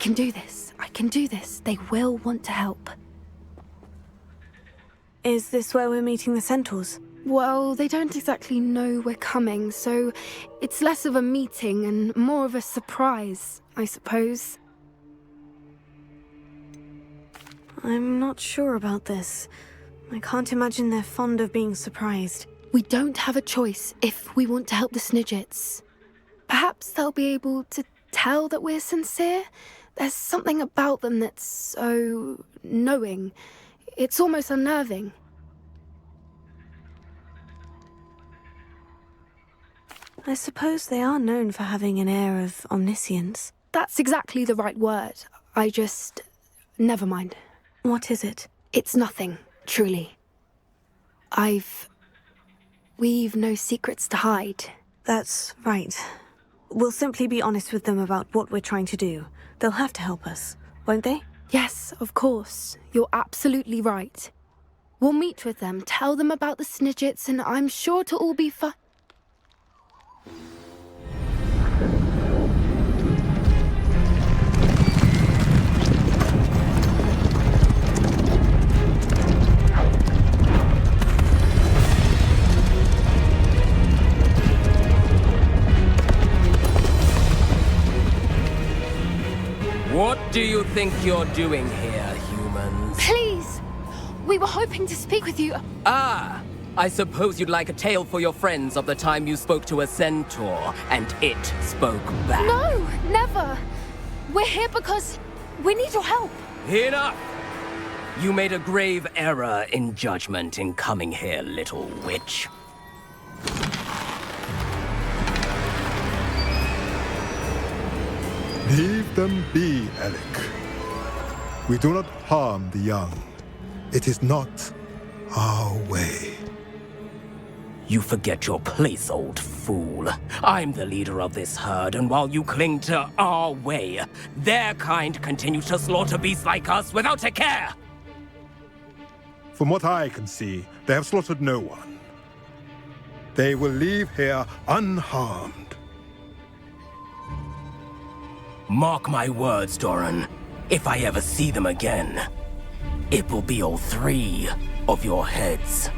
can do this. I can do this. They will want to help. Is this where we're meeting the centaurs? Well, they don't exactly know we're coming, so it's less of a meeting and more of a surprise, I suppose. I'm not sure about this. I can't imagine they're fond of being surprised. We don't have a choice if we want to help the Snidgets. Perhaps they'll be able to tell that we're sincere. There's something about them that's so knowing. It's almost unnerving. I suppose they are known for having an air of omniscience. That's exactly the right word. Never mind. What is it? It's nothing, truly. We've no secrets to hide. That's right. We'll simply be honest with them about what we're trying to do. They'll have to help us, won't they? Yes, of course. You're absolutely right. We'll meet with them, tell them about the Snidgets, and I'm sure to all be fine. What do you think you're doing here, humans? Please! We were hoping to speak with you. Ah! I suppose you'd like a tale for your friends of the time you spoke to a centaur, and it spoke back. No, never! We're here because we need your help. Enough! You made a grave error in judgment in coming here, little witch. Leave them be, Alec. We do not harm the young. It is not our way. You forget your place, old fool. I'm the leader of this herd, and while you cling to our way, their kind continue to slaughter beasts like us without a care! From what I can see, they have slaughtered no one. They will leave here unharmed. Mark my words, Doran. If I ever see them again, it will be all 3 of your heads.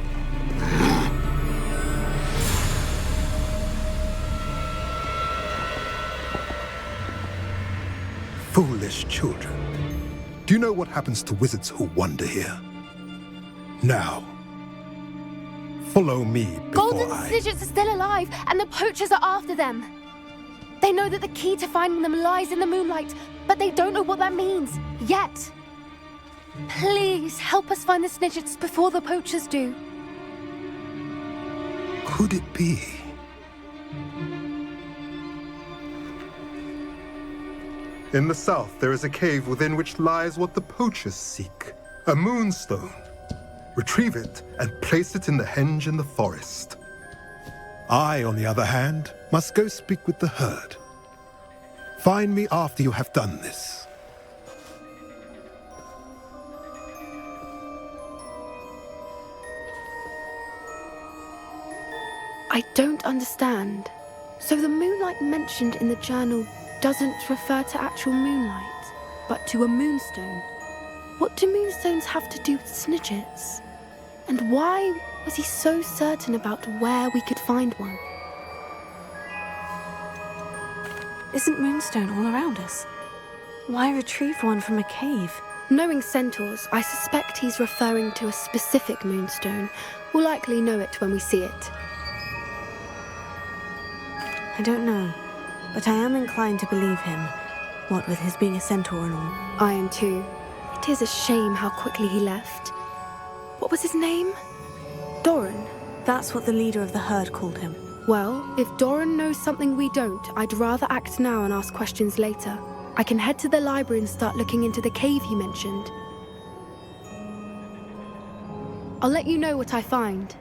Foolish children. Do you know what happens to wizards who wander here? Now, follow me before Golden Snidgets are still alive, and the poachers are after them. They know that the key to finding them lies in the moonlight, but they don't know what that means, yet. Please, help us find the Snidgets before the poachers do. Could it be? In the south, there is a cave within which lies what the poachers seek. A moonstone. Retrieve it and place it in the henge in the forest. I, on the other hand, must go speak with the herd. Find me after you have done this. I don't understand. So the moonlight mentioned in the journal doesn't refer to actual moonlight, but to a moonstone. What do moonstones have to do with Snidgets? And why was he so certain about where we could find one? Isn't moonstone all around us? Why retrieve one from a cave? Knowing centaurs, I suspect he's referring to a specific moonstone. We'll likely know it when we see it. I don't know, but I am inclined to believe him, what with his being a centaur and all. I am too. It is a shame how quickly he left. What was his name? Doran. That's what the leader of the herd called him. Well, if Doran knows something we don't, I'd rather act now and ask questions later. I can head to the library and start looking into the cave he mentioned. I'll let you know what I find.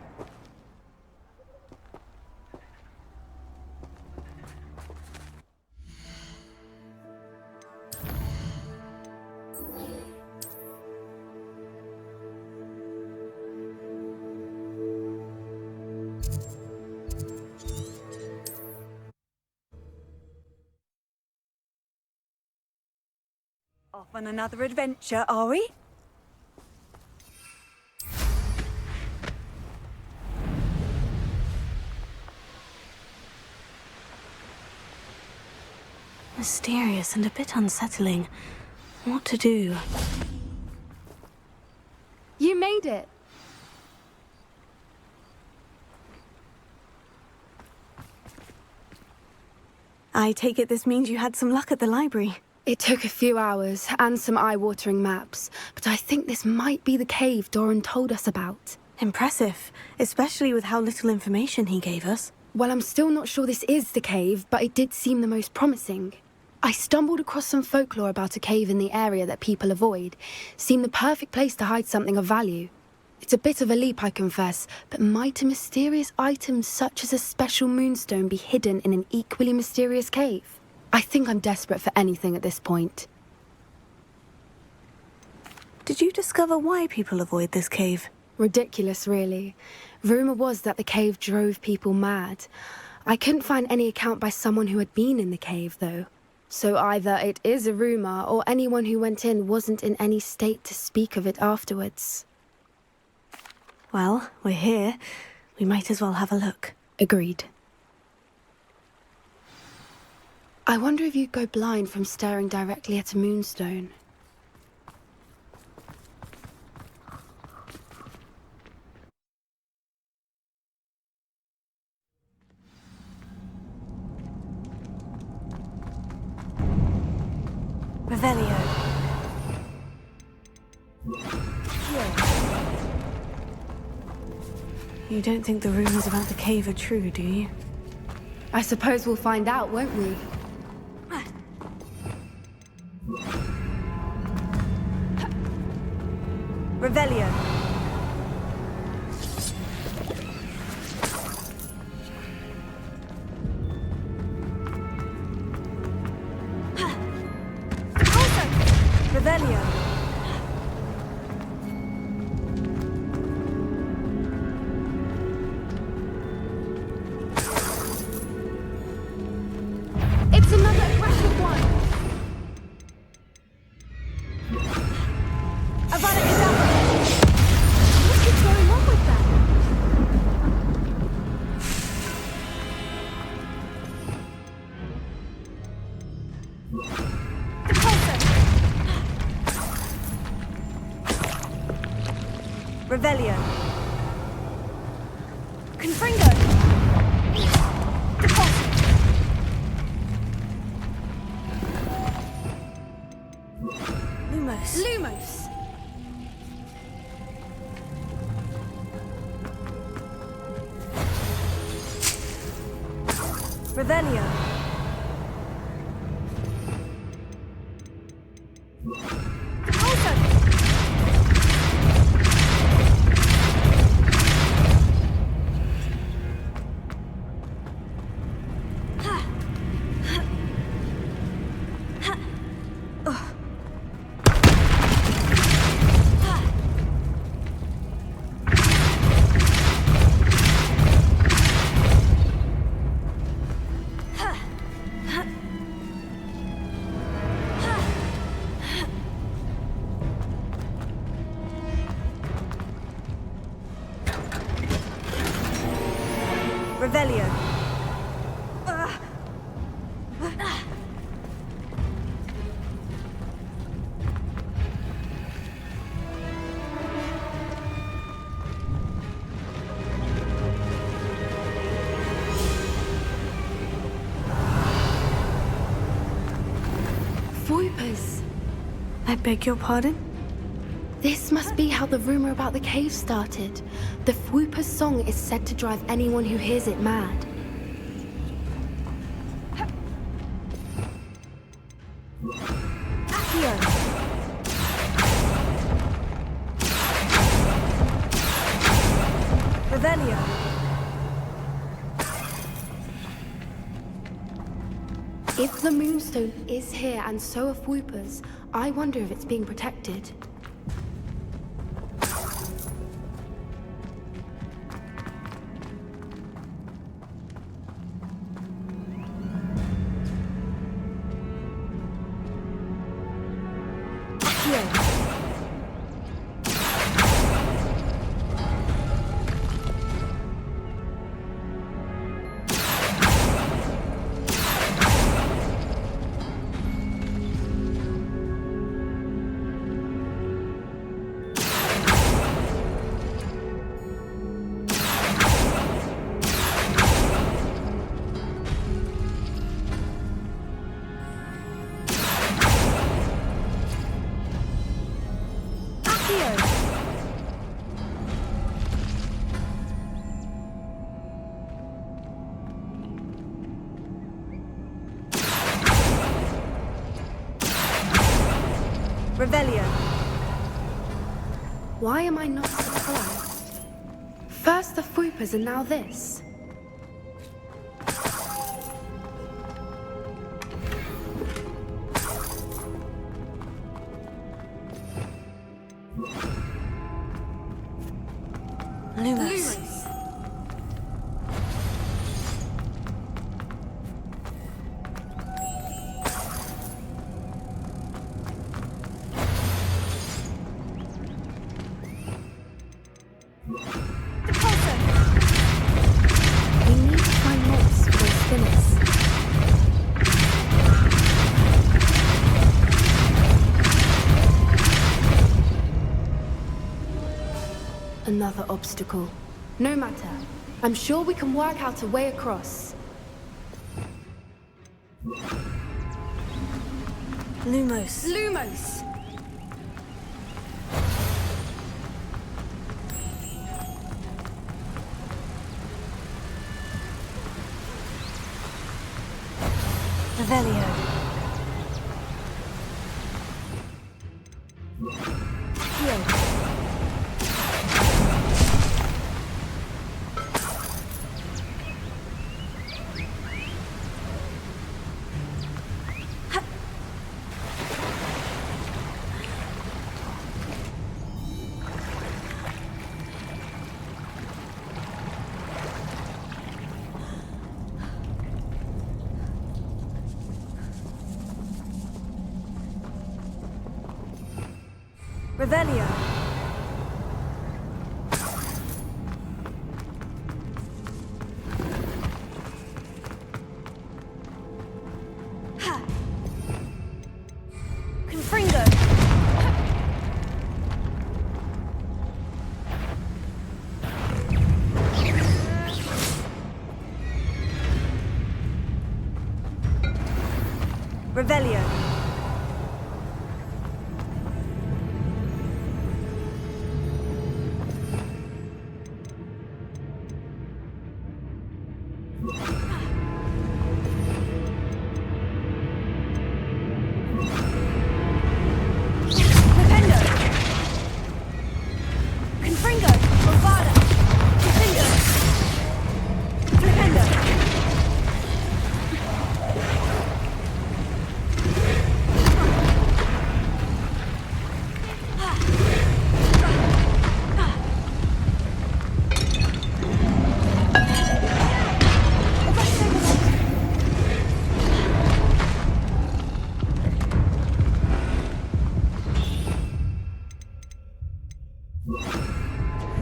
Off on another adventure, are we? Mysterious and a bit unsettling. What to do? You made it. I take it this means you had some luck at the library. It took a few hours and some eye-watering maps, but I think this might be the cave Doran told us about. Impressive, especially with how little information he gave us. Well, I'm still not sure this is the cave, but it did seem the most promising. I stumbled across some folklore about a cave in the area that people avoid. Seemed the perfect place to hide something of value. It's a bit of a leap, I confess, but might a mysterious item such as a special moonstone be hidden in an equally mysterious cave? I think I'm desperate for anything at this point. Did you discover why people avoid this cave? Ridiculous, really. Rumour was that the cave drove people mad. I couldn't find any account by someone who had been in the cave, though. So either it is a rumour, or anyone who went in wasn't in any state to speak of it afterwards. Well, we're here. We might as well have a look. Agreed. I wonder if you'd go blind from staring directly at a moonstone. Revelio. You don't think the rumors about the cave are true, do you? I suppose we'll find out, won't we? Revelio. Revelio. It's another aggressive one! Avada Kedavra. What is going on with that? Revelio. Confringo. Deposit. Lumos. Lumos! Revelio. Deposit. Revelio. Voipers! I beg your pardon? This must be how the rumor about the cave started. The Fwooper's song is said to drive anyone who hears it mad. Accio. Revelio. If the Moonstone is here and so are Fwoopers, I wonder if it's being protected. Revelio. Why am I not surprised? First the Fruipers and now this. Lumos. We need to find moths for those spinners. Another obstacle. No matter. I'm sure we can work out a way across. Lumos. Lumos! Revelio. Heal. Revelio. Ha. Confringo. Revelio. Flipendo. Confringo. Bovada. Confringo. Flipendo.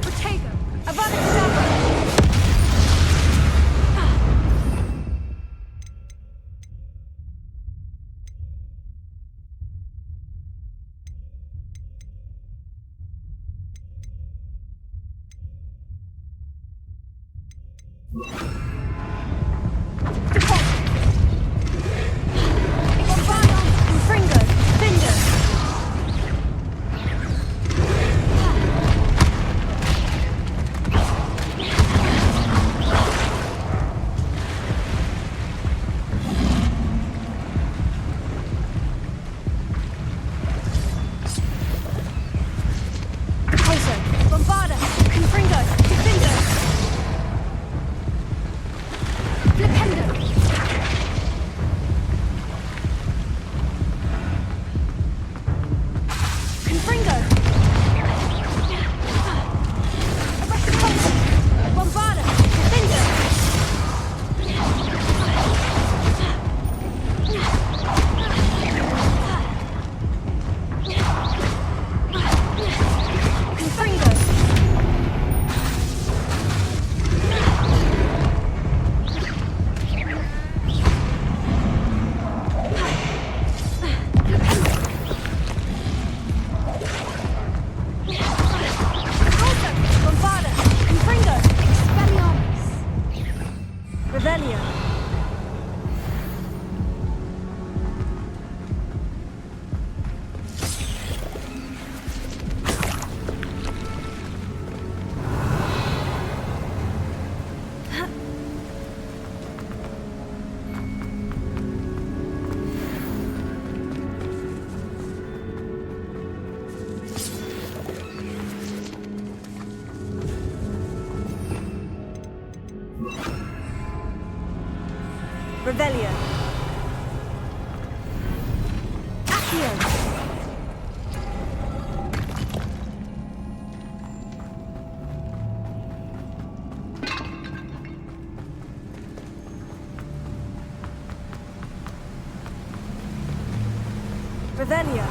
Protego. Avada Kedavra. Bovada. Confringo. Findo. Poso. Bombarda. Confringo. Defendo. Revelio. Accio. Revelio.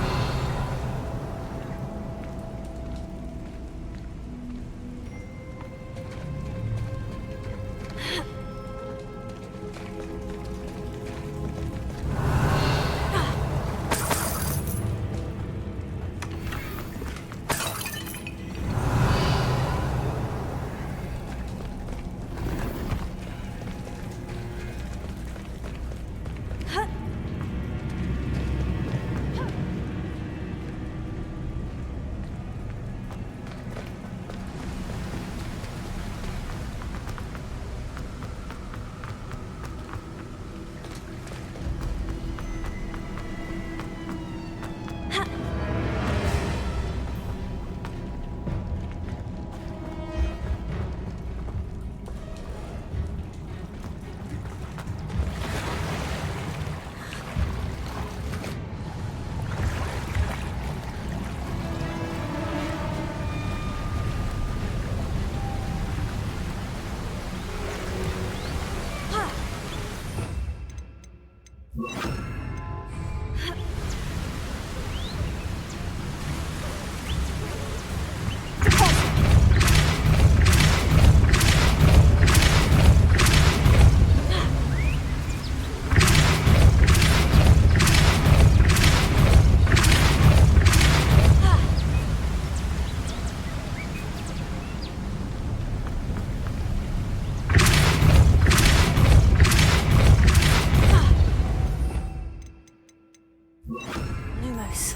Lumos.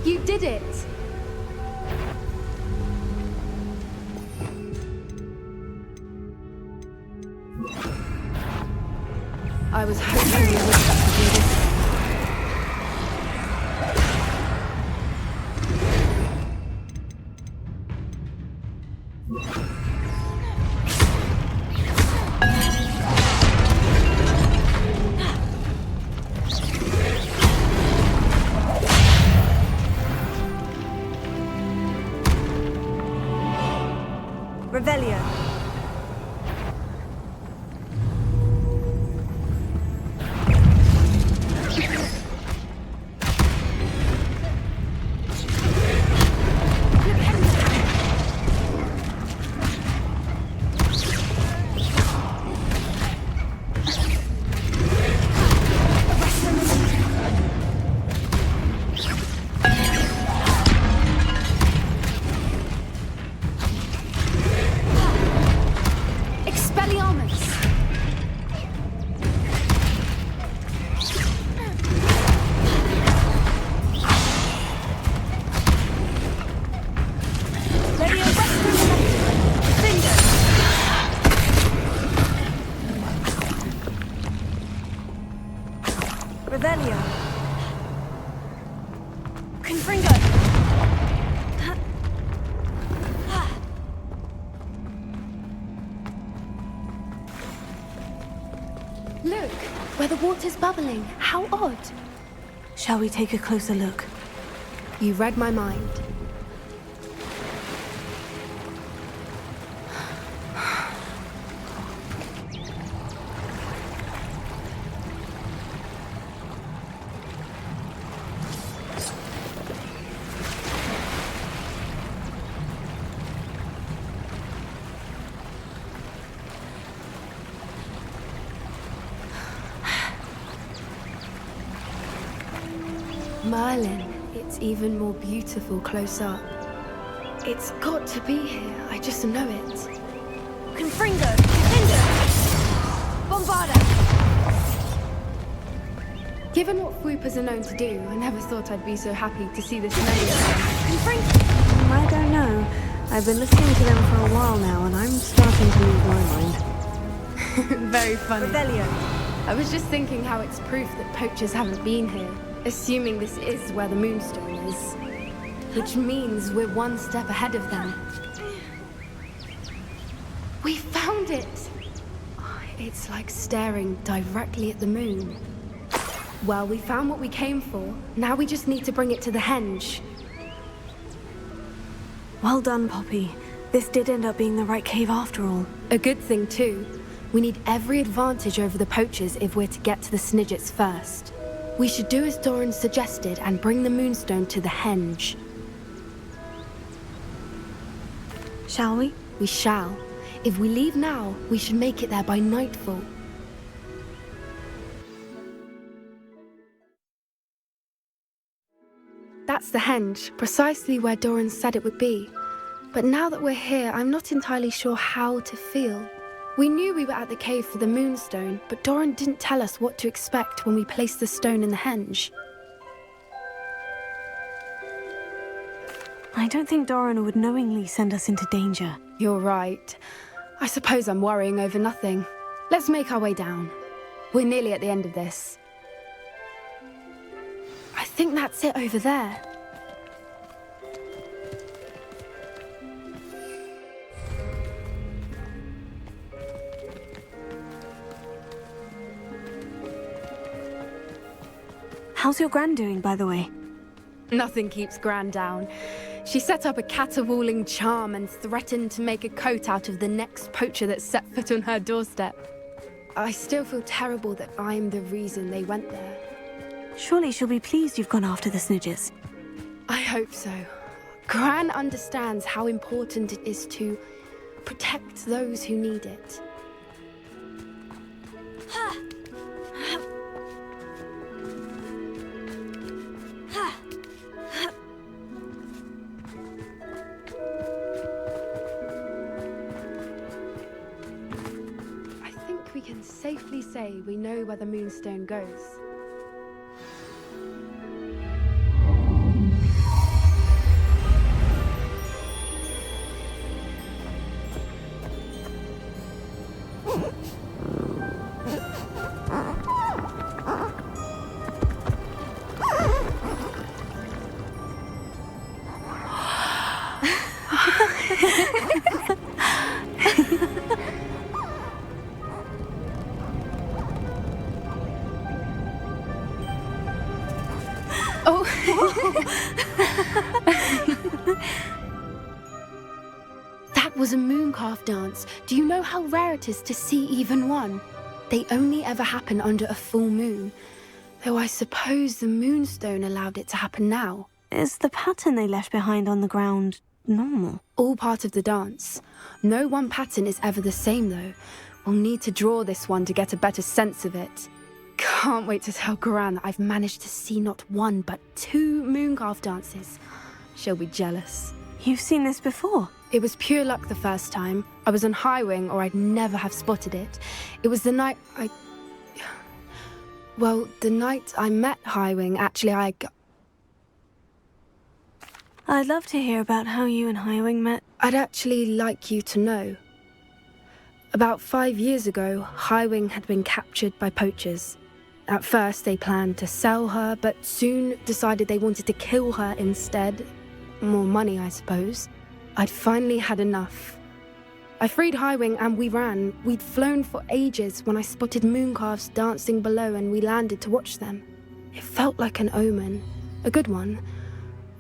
You did it! I was hoping you would have to do this. Revelio. Revelio. Confringo. Look, where the water's bubbling. How odd. Shall we take a closer look? You read my mind. Merlin, it's even more beautiful close up. It's got to be here, I just know it. Confringo. Defender. Given what Fwoopers are known to do, I never thought I'd be so happy to see this many. I don't know. I've been listening to them for a while now, and I'm starting to lose my mind. Very funny. Revelio. I was just thinking how it's proof that poachers haven't been here, assuming this is where the Moonstone is. Which means we're one step ahead of them. We found it! Oh, it's like staring directly at the moon. Well, we found what we came for. Now we just need to bring it to the henge. Well done, Poppy. This did end up being the right cave after all. A good thing, too. We need every advantage over the poachers if we're to get to the Snidgets first. We should do as Doran suggested and bring the Moonstone to the henge. Shall we? We shall. If we leave now, we should make it there by nightfall. That's the henge, precisely where Doran said it would be. But now that we're here, I'm not entirely sure how to feel. We knew we were at the cave for the Moonstone, but Doran didn't tell us what to expect when we placed the stone in the henge. I don't think Doran would knowingly send us into danger. You're right. I suppose I'm worrying over nothing. Let's make our way down. We're nearly at the end of this. I think that's it over there. How's your Gran doing, by the way? Nothing keeps Gran down. She set up a caterwauling charm and threatened to make a coat out of the next poacher that set foot on her doorstep. I still feel terrible that I'm the reason they went there. Surely she'll be pleased you've gone after the Snidgets. I hope so. Gran understands how important it is to protect those who need it. I think we can safely say we know where the Moonstone goes. Oh. That was a mooncalf dance. Do you know how rare it is to see even one? They only ever happen under a full moon. Though I suppose the Moonstone allowed it to happen now. Is the pattern they left behind on the ground normal? All part of the dance. No one pattern is ever the same, though. We'll need to draw this one to get a better sense of it. Can't wait to tell Gran that I've managed to see not one, but 2 mooncalf dances. She'll be jealous. You've seen this before? It was pure luck the first time. I was on Highwing, or I'd never have spotted it. It was the night Well, the night I met Highwing, actually, I'd love to hear about how you and Highwing met. I'd actually like you to know. About 5 years ago, Highwing had been captured by poachers. At first, they planned to sell her, but soon decided they wanted to kill her instead. More money, I suppose. I'd finally had enough. I freed Highwing and we ran. We'd flown for ages when I spotted mooncalves dancing below and we landed to watch them. It felt like an omen. A good one.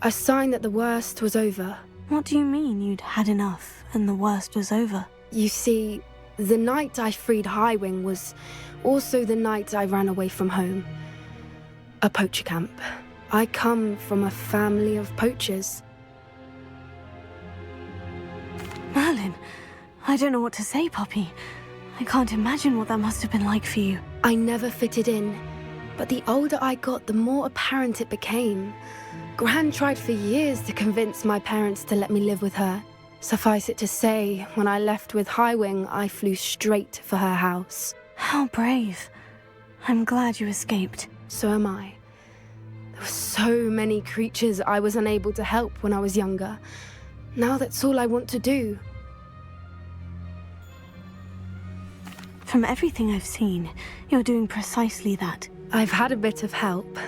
A sign that the worst was over. What do you mean you'd had enough and the worst was over? You see, the night I freed Highwing was also the night I ran away from home. A poacher camp. I come from a family of poachers. Merlin, I don't know what to say, Poppy. I can't imagine what that must have been like for you. I never fitted in, but the older I got, the more apparent it became. Gran tried for years to convince my parents to let me live with her. Suffice it to say, when I left with Highwing, I flew straight for her house. How brave. I'm glad you escaped. So am I. There were so many creatures I was unable to help when I was younger. Now that's all I want to do. From everything I've seen, you're doing precisely that. I've had a bit of help.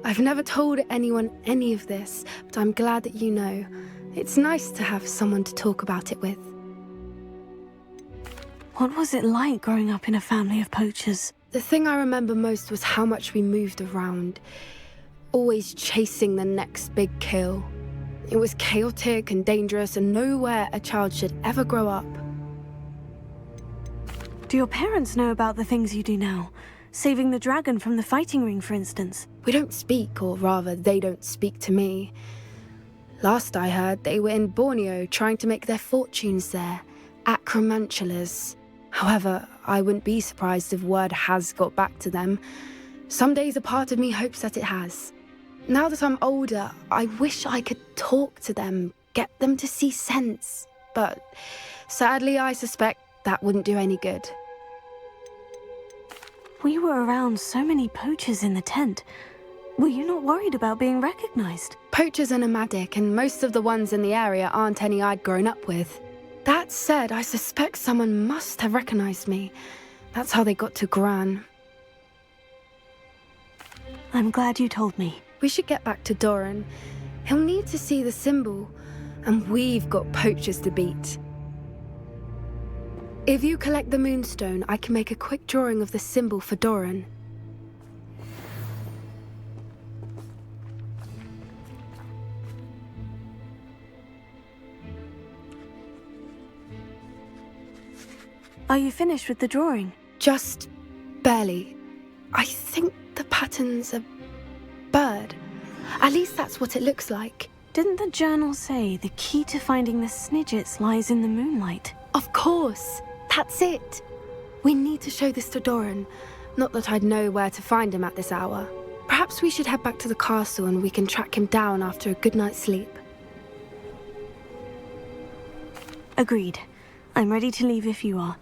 I've never told anyone any of this, but I'm glad that you know. It's nice to have someone to talk about it with. What was it like growing up in a family of poachers? The thing I remember most was how much we moved around, always chasing the next big kill. It was chaotic and dangerous and nowhere a child should ever grow up. Do your parents know about the things you do now? Saving the dragon from the fighting ring, for instance? We don't speak, or rather, they don't speak to me. Last I heard, they were in Borneo trying to make their fortunes there, acromantulas. However, I wouldn't be surprised if word has got back to them. Some days a part of me hopes that it has. Now that I'm older, I wish I could talk to them, get them to see sense. But sadly, I suspect that wouldn't do any good. We were around so many poachers in the tent. Were you not worried about being recognized? Poachers are nomadic, and most of the ones in the area aren't any I'd grown up with. That said, I suspect someone must have recognized me. That's how they got to Gran. I'm glad you told me. We should get back to Doran. He'll need to see the symbol, and we've got poachers to beat. If you collect the Moonstone, I can make a quick drawing of the symbol for Doran. Are you finished with the drawing? Just barely. I think the pattern's a bird. At least that's what it looks like. Didn't the journal say the key to finding the Snidgets lies in the moonlight? Of course. That's it. We need to show this to Doran. Not that I'd know where to find him at this hour. Perhaps we should head back to the castle and we can track him down after a good night's sleep. Agreed. I'm ready to leave if you are.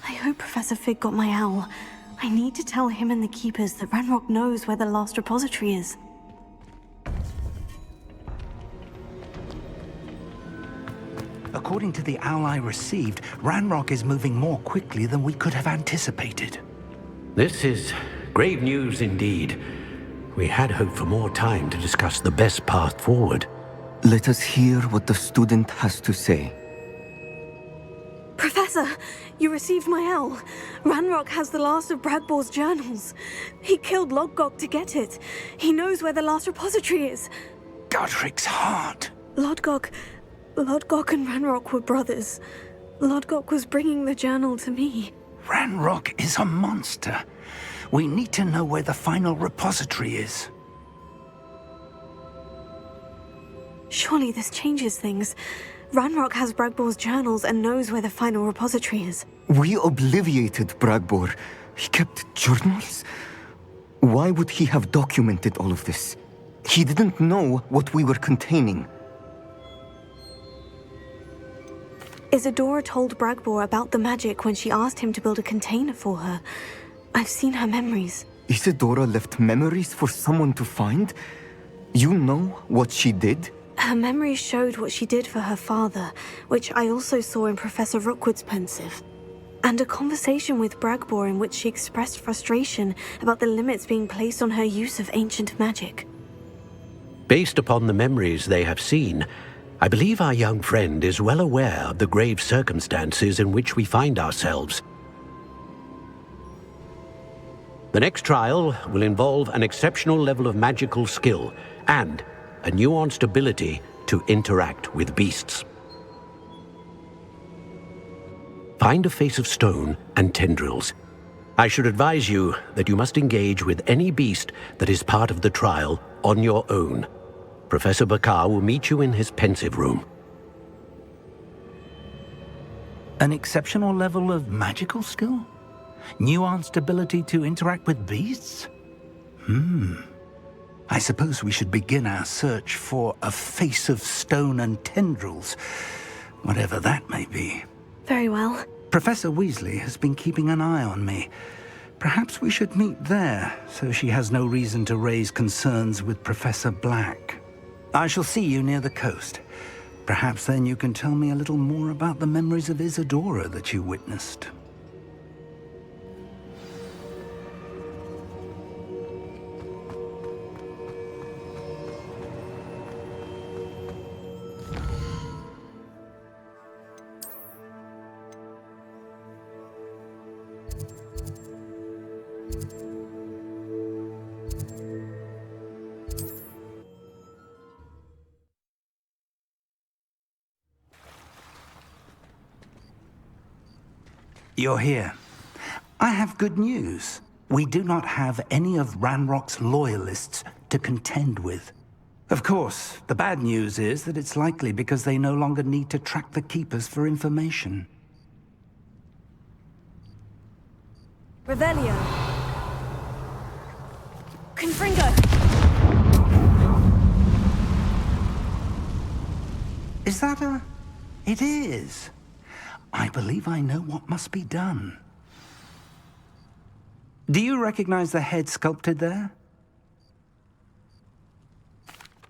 I hope Professor Fig got my owl. I need to tell him and the keepers that Ranrock knows where the last repository is. According to the owl I received, Ranrock is moving more quickly than we could have anticipated. This is grave news indeed. We had hoped for more time to discuss the best path forward. Let us hear what the student has to say. Professor, you received my owl. Ranrock has the last of Bragbor's journals. He killed Lodgok to get it. He knows where the last repository is. Godric's heart. Lodgok and Ranrock were brothers. Lodgok was bringing the journal to me. Ranrock is a monster. We need to know where the final repository is. Surely this changes things. Ranrock has Bragbor's journals and knows where the final repository is. We obliviated Bragbor. He kept journals? Why would he have documented all of this? He didn't know what we were containing. Isadora told Bragbor about the magic when she asked him to build a container for her. I've seen her memories. Isadora left memories for someone to find? You know what she did? Her memories showed what she did for her father, which I also saw in Professor Rookwood's pensive. And a conversation with Bragbor in which she expressed frustration about the limits being placed on her use of ancient magic. Based upon the memories they have seen, I believe our young friend is well aware of the grave circumstances in which we find ourselves. The next trial will involve an exceptional level of magical skill and a nuanced ability to interact with beasts. Find a face of stone and tendrils. I should advise you that you must engage with any beast that is part of the trial on your own. Professor Bakar will meet you in his pensive room. An exceptional level of magical skill? Nuanced ability to interact with beasts? I suppose we should begin our search for a face of stone and tendrils, whatever that may be. Very well. Professor Weasley has been keeping an eye on me. Perhaps we should meet there, so she has no reason to raise concerns with Professor Black. I shall see you near the coast. Perhaps then you can tell me a little more about the memories of Isadora that you witnessed. You're here. I have good news. We do not have any of Ranrock's loyalists to contend with. Of course, the bad news is that it's likely because they no longer need to track the Keepers for information. Revelio. Confringo. Is that a... It is. I believe I know what must be done. Do you recognize the head sculpted there?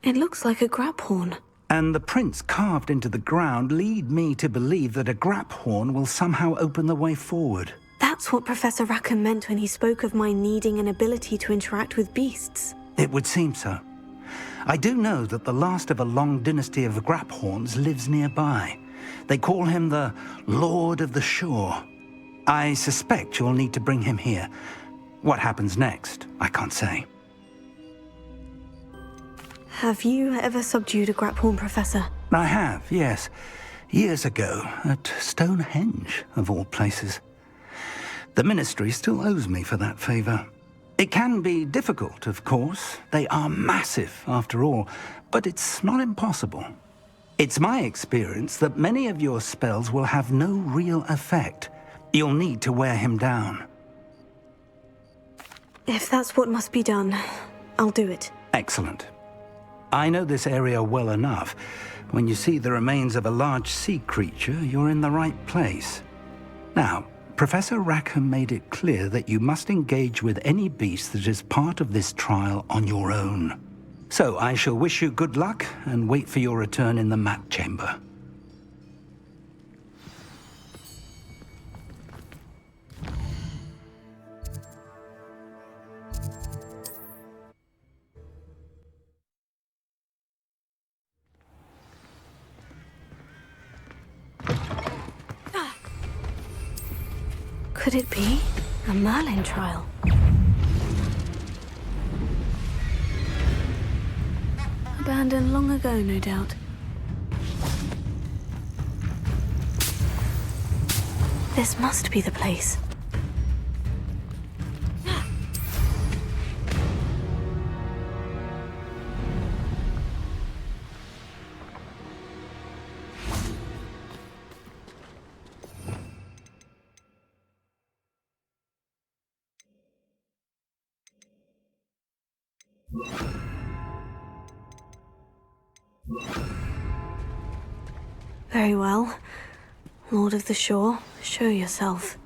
It looks like a graphorn. And the prints carved into the ground lead me to believe that a graphorn will somehow open the way forward. That's what Professor Rackham meant when he spoke of my needing an ability to interact with beasts. It would seem so. I do know that the last of a long dynasty of graphorns lives nearby. They call him the Lord of the Shore. I suspect you'll need to bring him here. What happens next, I can't say. Have you ever subdued a graphorn, Professor? I have, yes. Years ago, at Stonehenge, of all places. The Ministry still owes me for that favor. It can be difficult, of course. They are massive, after all, but it's not impossible. It's my experience that many of your spells will have no real effect. You'll need to wear him down. If that's what must be done, I'll do it. Excellent. I know this area well enough. When you see the remains of a large sea creature, you're in the right place. Now, Professor Rackham made it clear that you must engage with any beast that is part of this trial on your own. So I shall wish you good luck and wait for your return in the map chamber. Could it be a Merlin trial? Abandoned long ago, no doubt. This must be the place. Very well. Lord of the Shore, show yourself.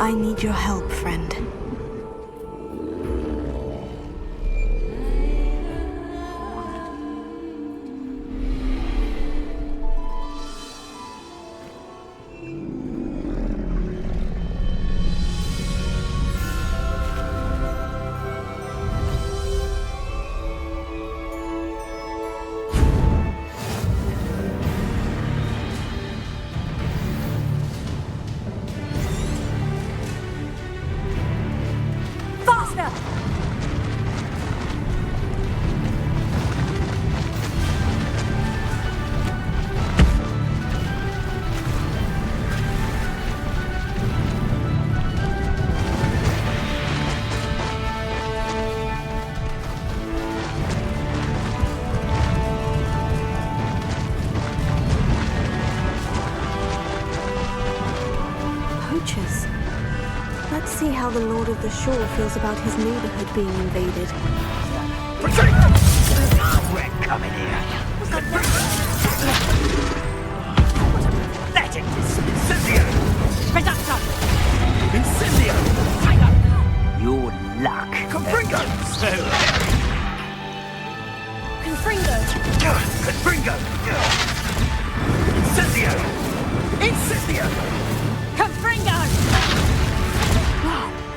I need your help, friend. Faster! Poachers. Let's see how the Lord of the Shore feels about his neighborhood being invaded. We're coming here. Let it Incendio! Reducto! Incendio! Your luck. Confringo! So Confringo! Confringo! Incendio! Incendio! Confringo!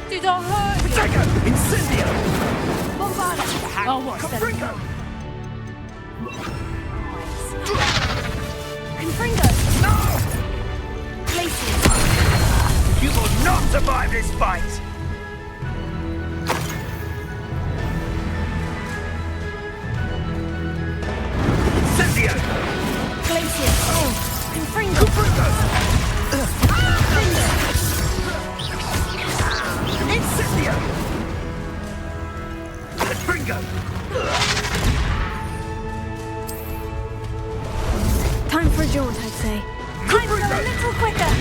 Did I hurt you? Protego! Incendio! Bombarda! Oh, what's Confringo! Confringo! No! Glacius! You will not survive this fight! Incendio! Glacius! Confringo! Confringo! Incendio! Confringo! Time for a jaunt, I'd say. Time to go a little quicker!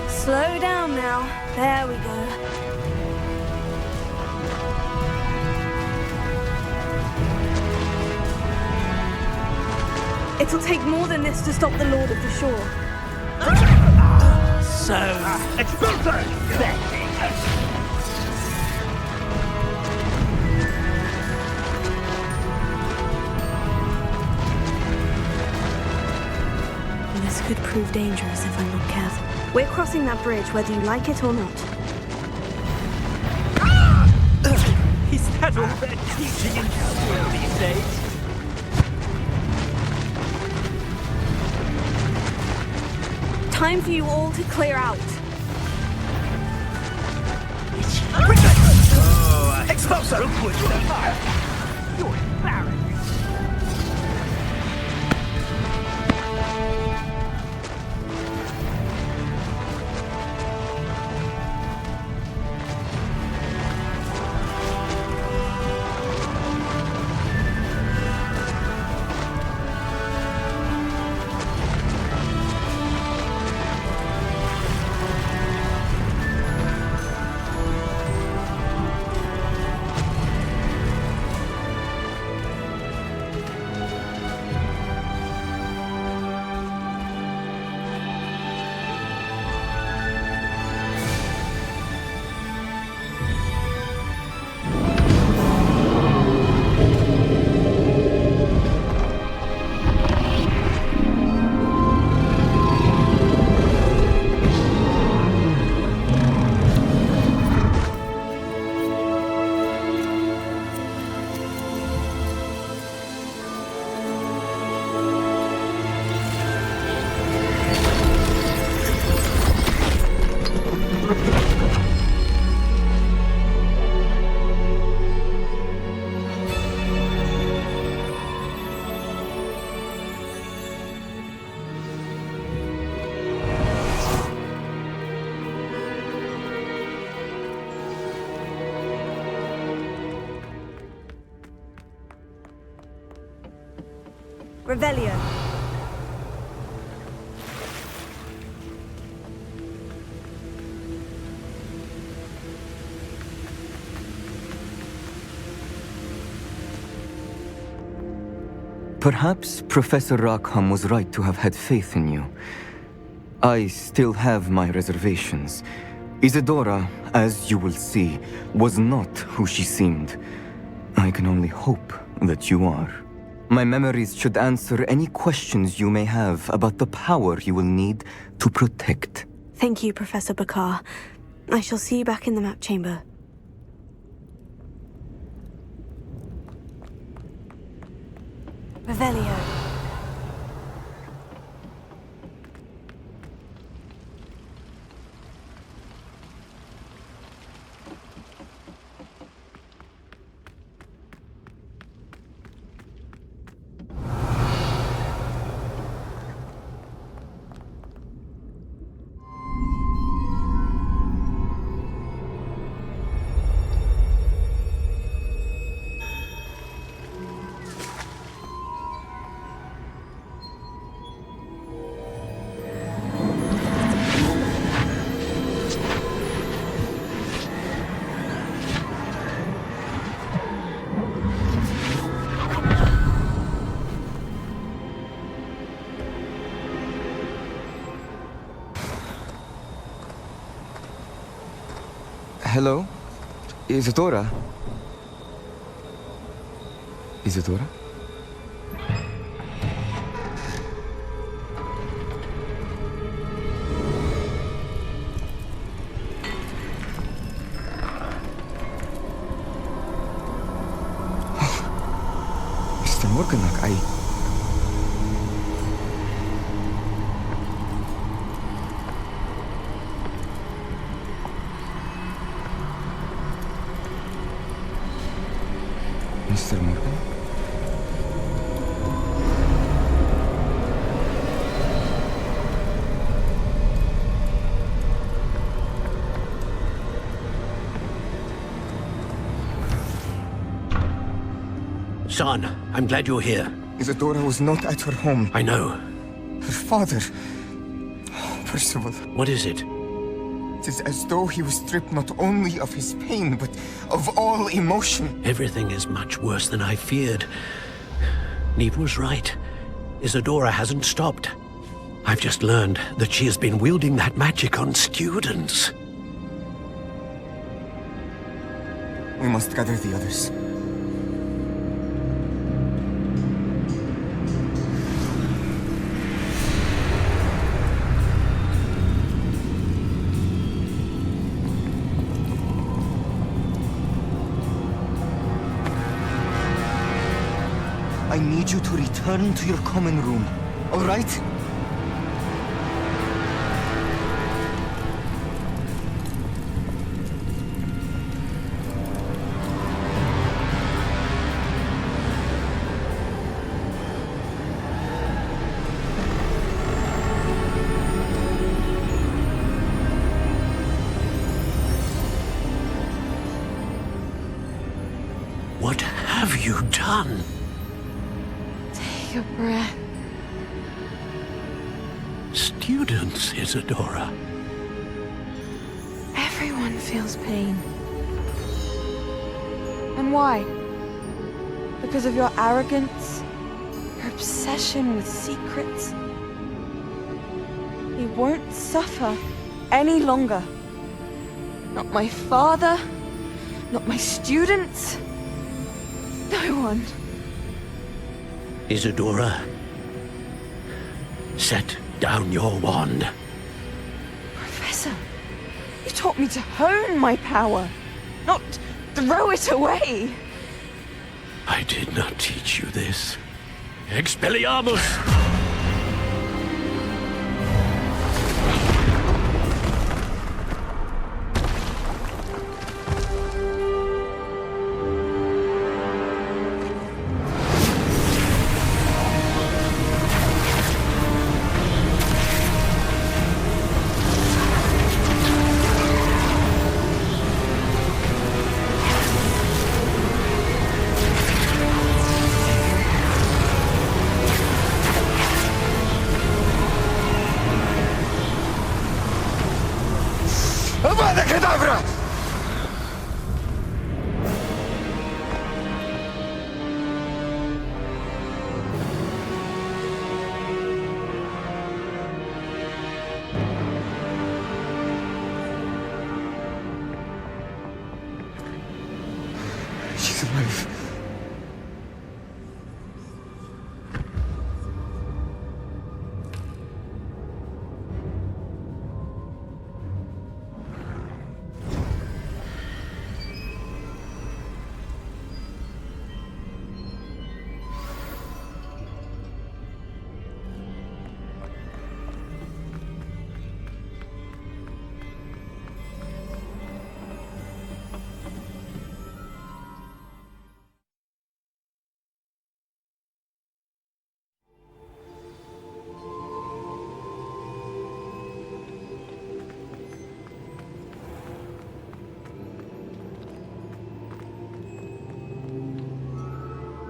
Slow down now. There we go. It'll take more than this to stop the Lord of the Shore. So, expulso! This could prove dangerous if I'm not careful. We're crossing that bridge whether you like it or not. Is that all they're teaching in school these days? Time for you all to clear out. Expulso! You're embarrassing. Revelio. Perhaps Professor Rackham was right to have had faith in you. I still have my reservations. Isadora, as you will see, was not who she seemed. I can only hope that you are. My memories should answer any questions you may have about the power you will need to protect. Thank you, Professor Bakar. I shall see you back in the map chamber. Revelio. Hello? Isadora? Isadora? Mr. Morganach, Mr. Morgan? Son, I'm glad you're here. Isadora was not at her home. I know. Her father... Percival. What is it? It is as though he was stripped not only of his pain, but of all emotion. Everything is much worse than I feared. Neve was right. Isadora hasn't stopped. I've just learned that she has been wielding that magic on students. We must gather the others. I need you to return to your common room, all right? What have you done? Take a breath. Students, Isadora. Everyone feels pain. And why? Because of your arrogance? Your obsession with secrets? He won't suffer any longer. Not my father, not my students, no one. Isadora, set down your wand. Professor, you taught me to hone my power, not throw it away. I did not teach you this. Expelliarmus! Avada Kedavra! She's alive.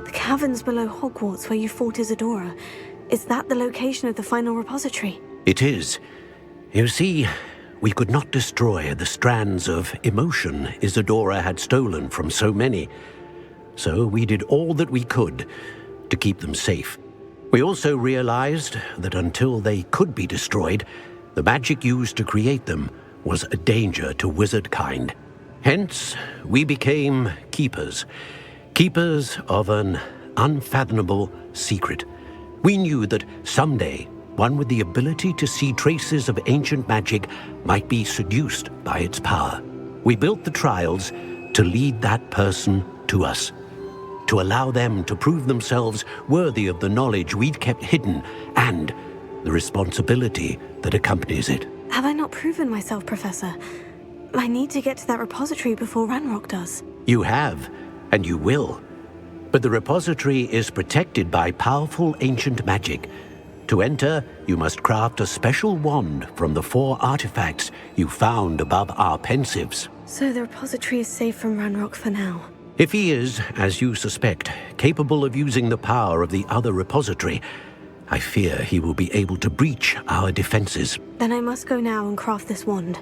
The caverns below Hogwarts where you fought Isadora. Is that the location of the final repository? It is. You see, we could not destroy the strands of emotion Isadora had stolen from so many. So we did all that we could to keep them safe. We also realized that until they could be destroyed, the magic used to create them was a danger to wizard kind. Hence, we became keepers. Keepers of an unfathomable secret. We knew that someday, one with the ability to see traces of ancient magic might be seduced by its power. We built the trials to lead that person to us, to allow them to prove themselves worthy of the knowledge we'd kept hidden and the responsibility that accompanies it. Have I not proven myself, Professor? I need to get to that repository before Ranrock does. You have, and you will. But the repository is protected by powerful ancient magic. To enter, you must craft a special wand from the 4 artifacts you found above our pensives. So the repository is safe from Ranrock for now. If he is, as you suspect, capable of using the power of the other repository, I fear he will be able to breach our defenses. Then I must go now and craft this wand.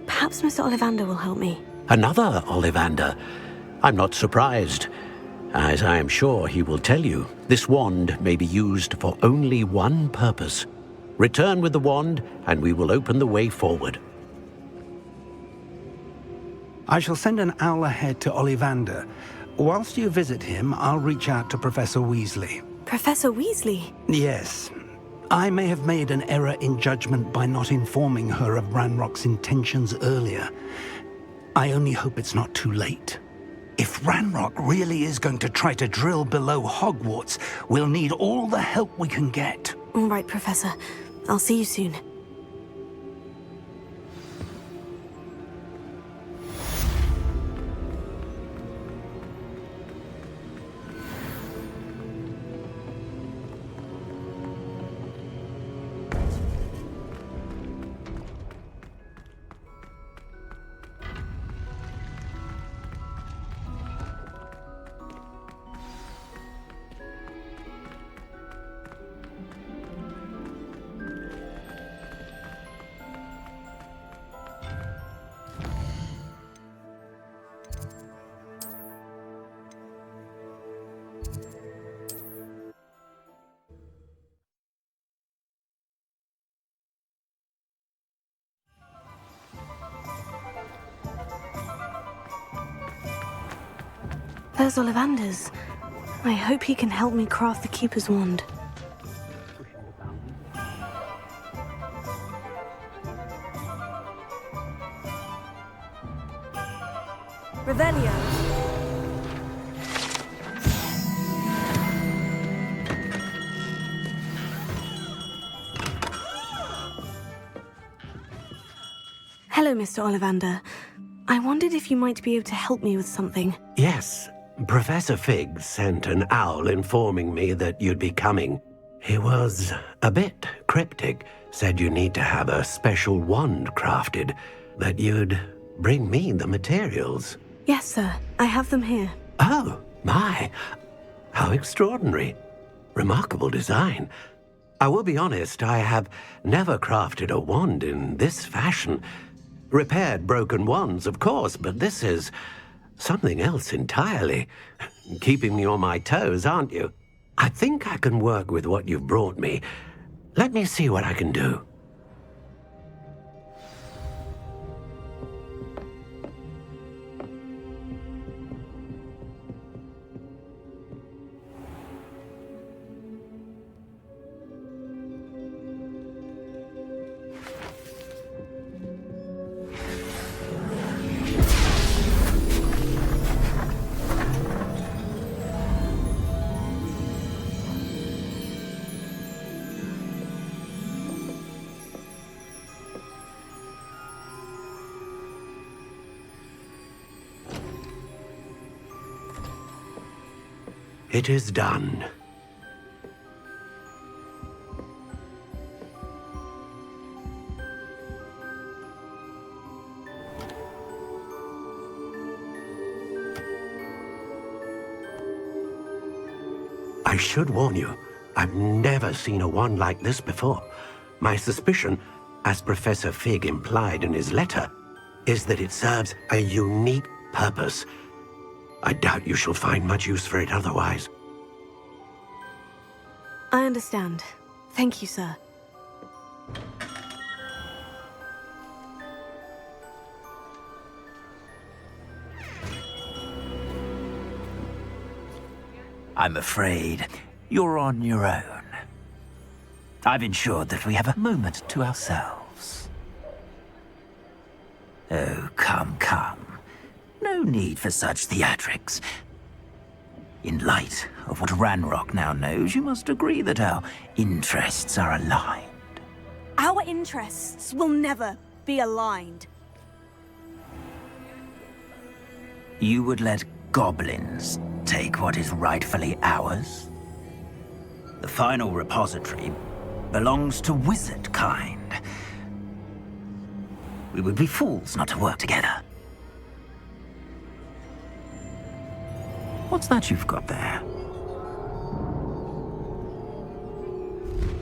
Perhaps Mr. Ollivander will help me. Another Ollivander? I'm not surprised. As I am sure he will tell you, this wand may be used for only one purpose. Return with the wand, and we will open the way forward. I shall send an owl ahead to Ollivander. Whilst you visit him, I'll reach out to Professor Weasley. Professor Weasley? Yes. I may have made an error in judgment by not informing her of Ranrock's intentions earlier. I only hope it's not too late. If Ranrock really is going to try to drill below Hogwarts, we'll need all the help we can get. All right, Professor. I'll see you soon. There's Ollivander's. I hope he can help me craft the Keeper's wand. Revelio. Hello, Mr. Ollivander. I wondered if you might be able to help me with something. Yes, Professor Fig sent an owl informing me that you'd be coming. He was a bit cryptic, said you need to have a special wand crafted, that you'd bring me the materials. Yes, sir. I have them here. Oh, my. How extraordinary. Remarkable design. I will be honest, I have never crafted a wand in this fashion. Repaired broken wands, of course, but this is something else entirely. Keeping me on my toes, aren't you? I think I can work with what you've brought me. Let me see what I can do. It is done. I should warn you, I've never seen a wand like this before. My suspicion, as Professor Fig implied in his letter, is that it serves a unique purpose. I doubt you shall find much use for it otherwise. I understand. Thank you, sir. I'm afraid you're on your own. I've ensured that we have a moment to ourselves. Oh, come, come. No need for such theatrics. In light of what Ranrock now knows, you must agree that our interests are aligned. Our interests will never be aligned. You would let goblins take what is rightfully ours? The final repository belongs to wizard kind. We would be fools not to work together. What's that you've got there?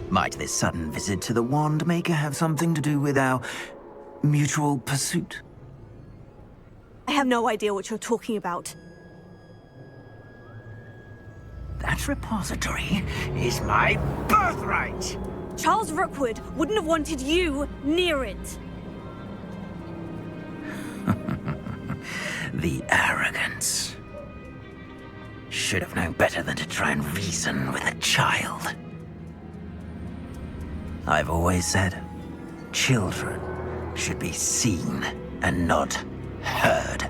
Might this sudden visit to the Wand Maker have something to do with our mutual pursuit? I have no idea what you're talking about. That repository is my birthright! Charles Rookwood wouldn't have wanted you near it. The arrogance. Should have known better than to try and reason with a child. I've always said, children should be seen and not heard.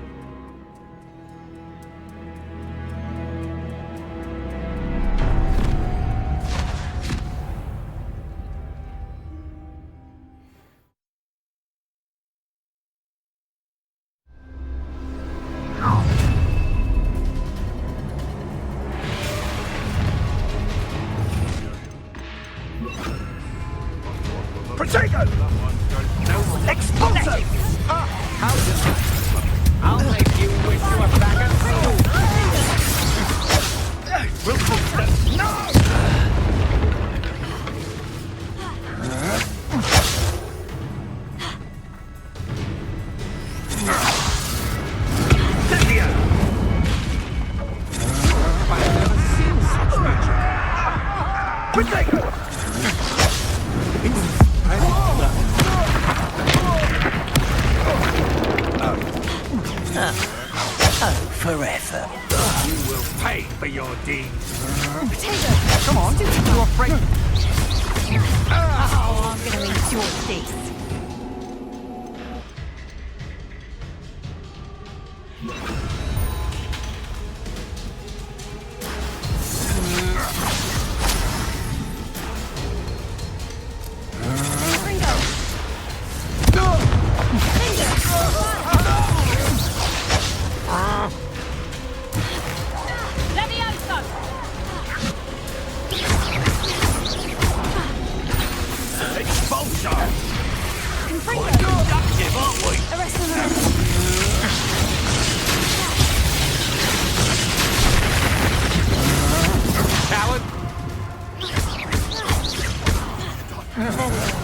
Forever. You will pay for your deeds. Come on, you're afraid. Oh, I'm gonna endure this.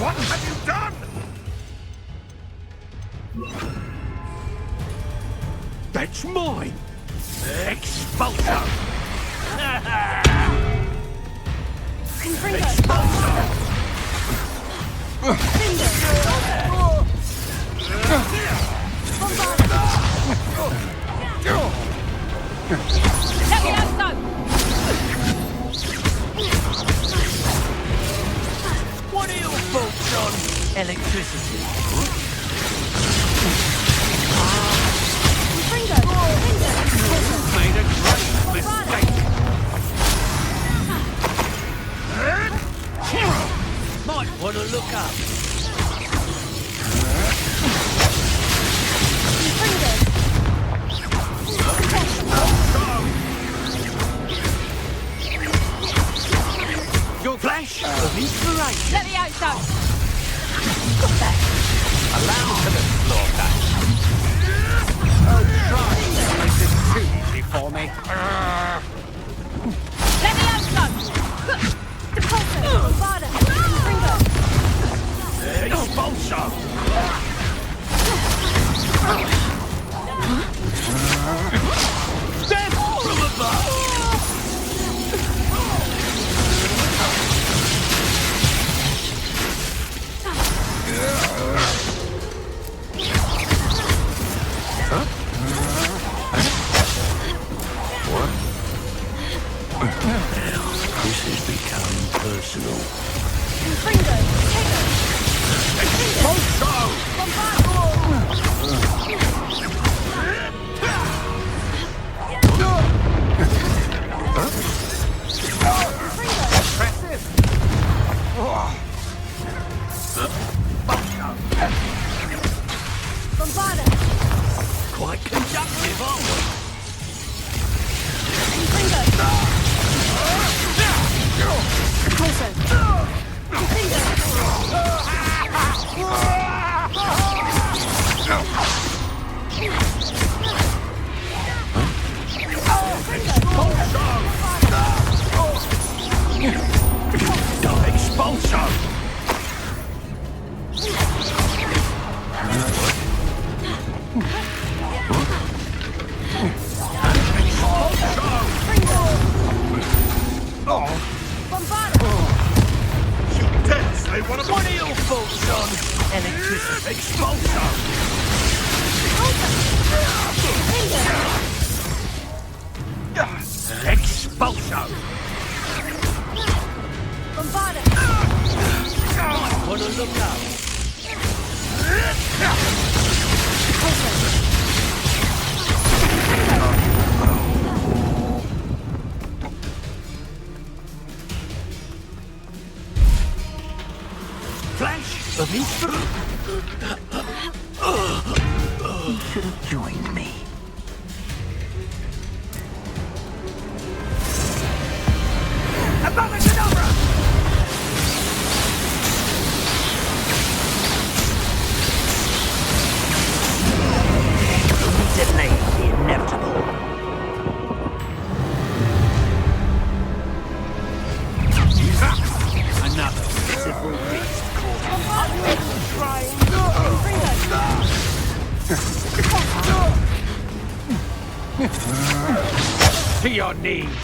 What have you done? That's mine! Expulsion! What are your thoughts on electricity? Made a great mistake! Might want to look up. Bombarda! Quite conductive, aren't we? Confringo! Torso! Confringo! Expulsion! What are your faults on electricity? Expulsion! Expulsion! Bombarda! Wanna look out? Flash of inspiration. You should have joined me. Abracadabra! Delay the inevitable. Another civil beast caught to your knees.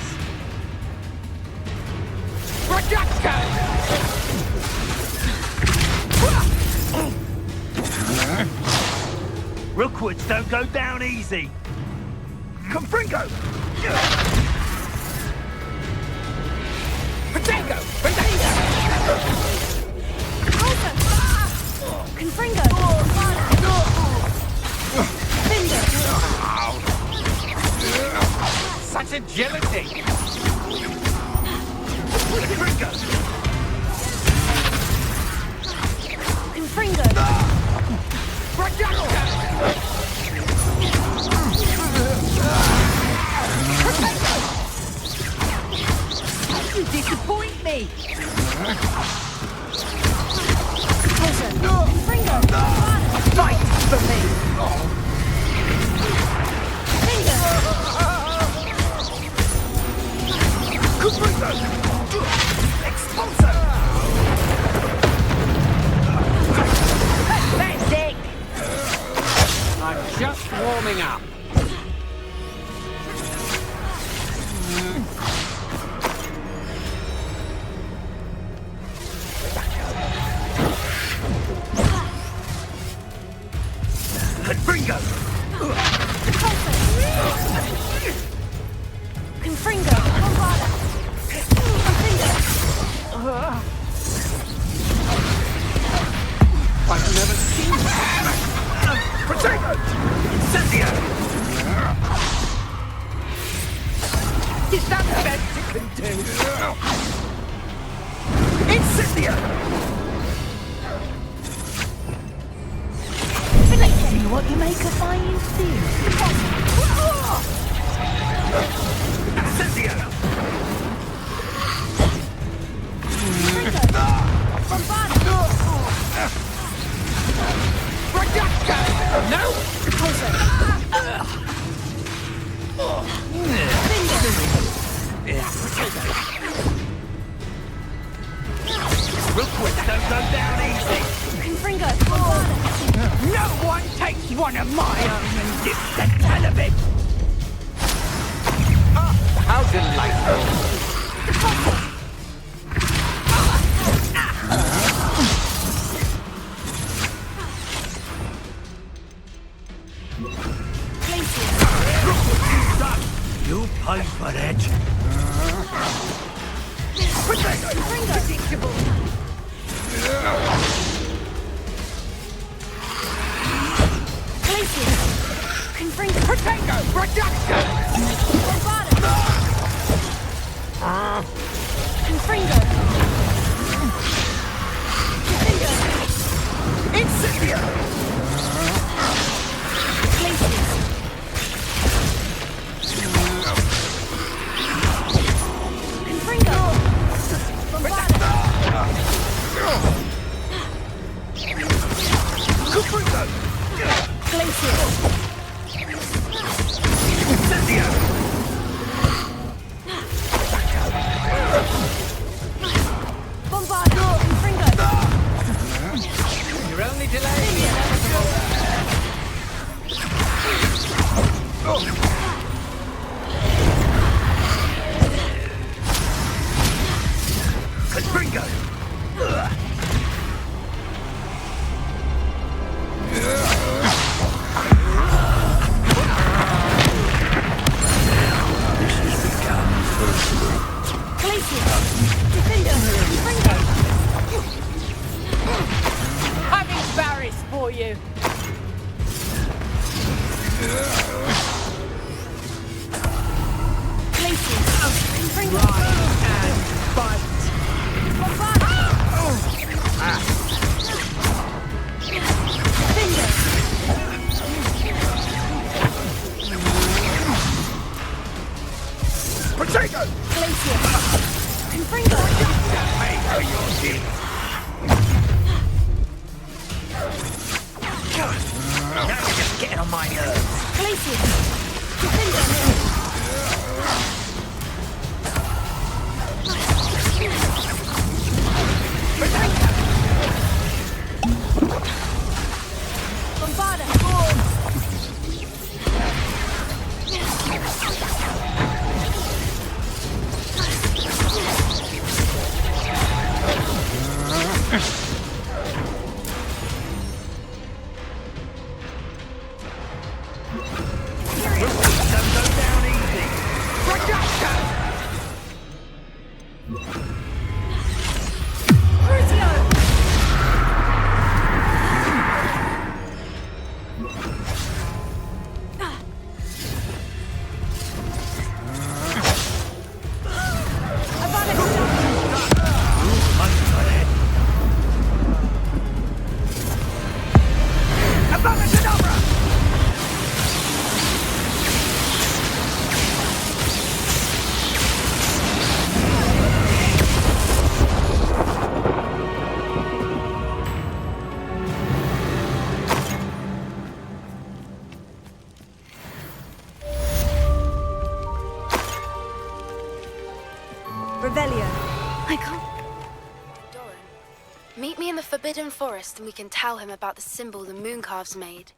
Rookwoods don't go down easy. Confringo! Potato! Potato! Confringo! Such agility! Confringo! Confringo! You disappoint me! Confringo! Fight for me! Expulso! Pathetic! I'm just warming up. Confringo! Confringo! Bombarda! Confringo! I've never seen that. Potato! Incendio! Is that the best you can do? Incendio! See what you make of my instincts. Incendio! Bombarda! No! Rookwoods don't go down easy. Confringo! Bombarda! No one takes one of my own and dips the tail of it! How delightful! You pay for it. Predictable! Confringo! Potato! Production! Bombarda! Confringo! Confringo! Incendio! You're only delaying the inevitable. Bingo! I'm embarrassed for you. Potato! Now you're just getting on my nerves. Don't go down easy. I can't. Doran, meet me in the Forbidden Forest and we can tell him about the symbol the Mooncalves made.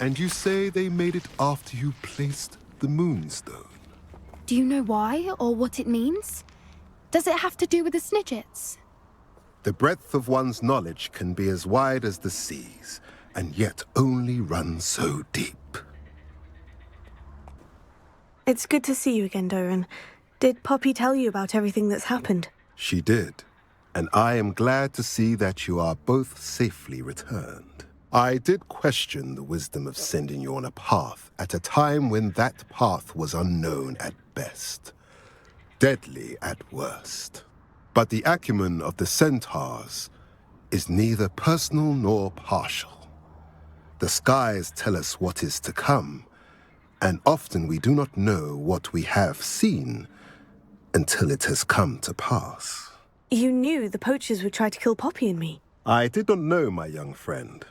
And you say they made it after you placed the Moonstone? Do you know why or what it means? Does it have to do with the Snidgets? The breadth of one's knowledge can be as wide as the seas, and yet only run so deep. It's good to see you again, Doran. Did Poppy tell you about everything that's happened? She did, and I am glad to see that you are both safely returned. I did question the wisdom of sending you on a path at a time when that path was unknown at best, deadly at worst. But the acumen of the centaurs is neither personal nor partial. The skies tell us what is to come, and often we do not know what we have seen until it has come to pass. You knew the poachers would try to kill Poppy and me. I did not know, my young friend,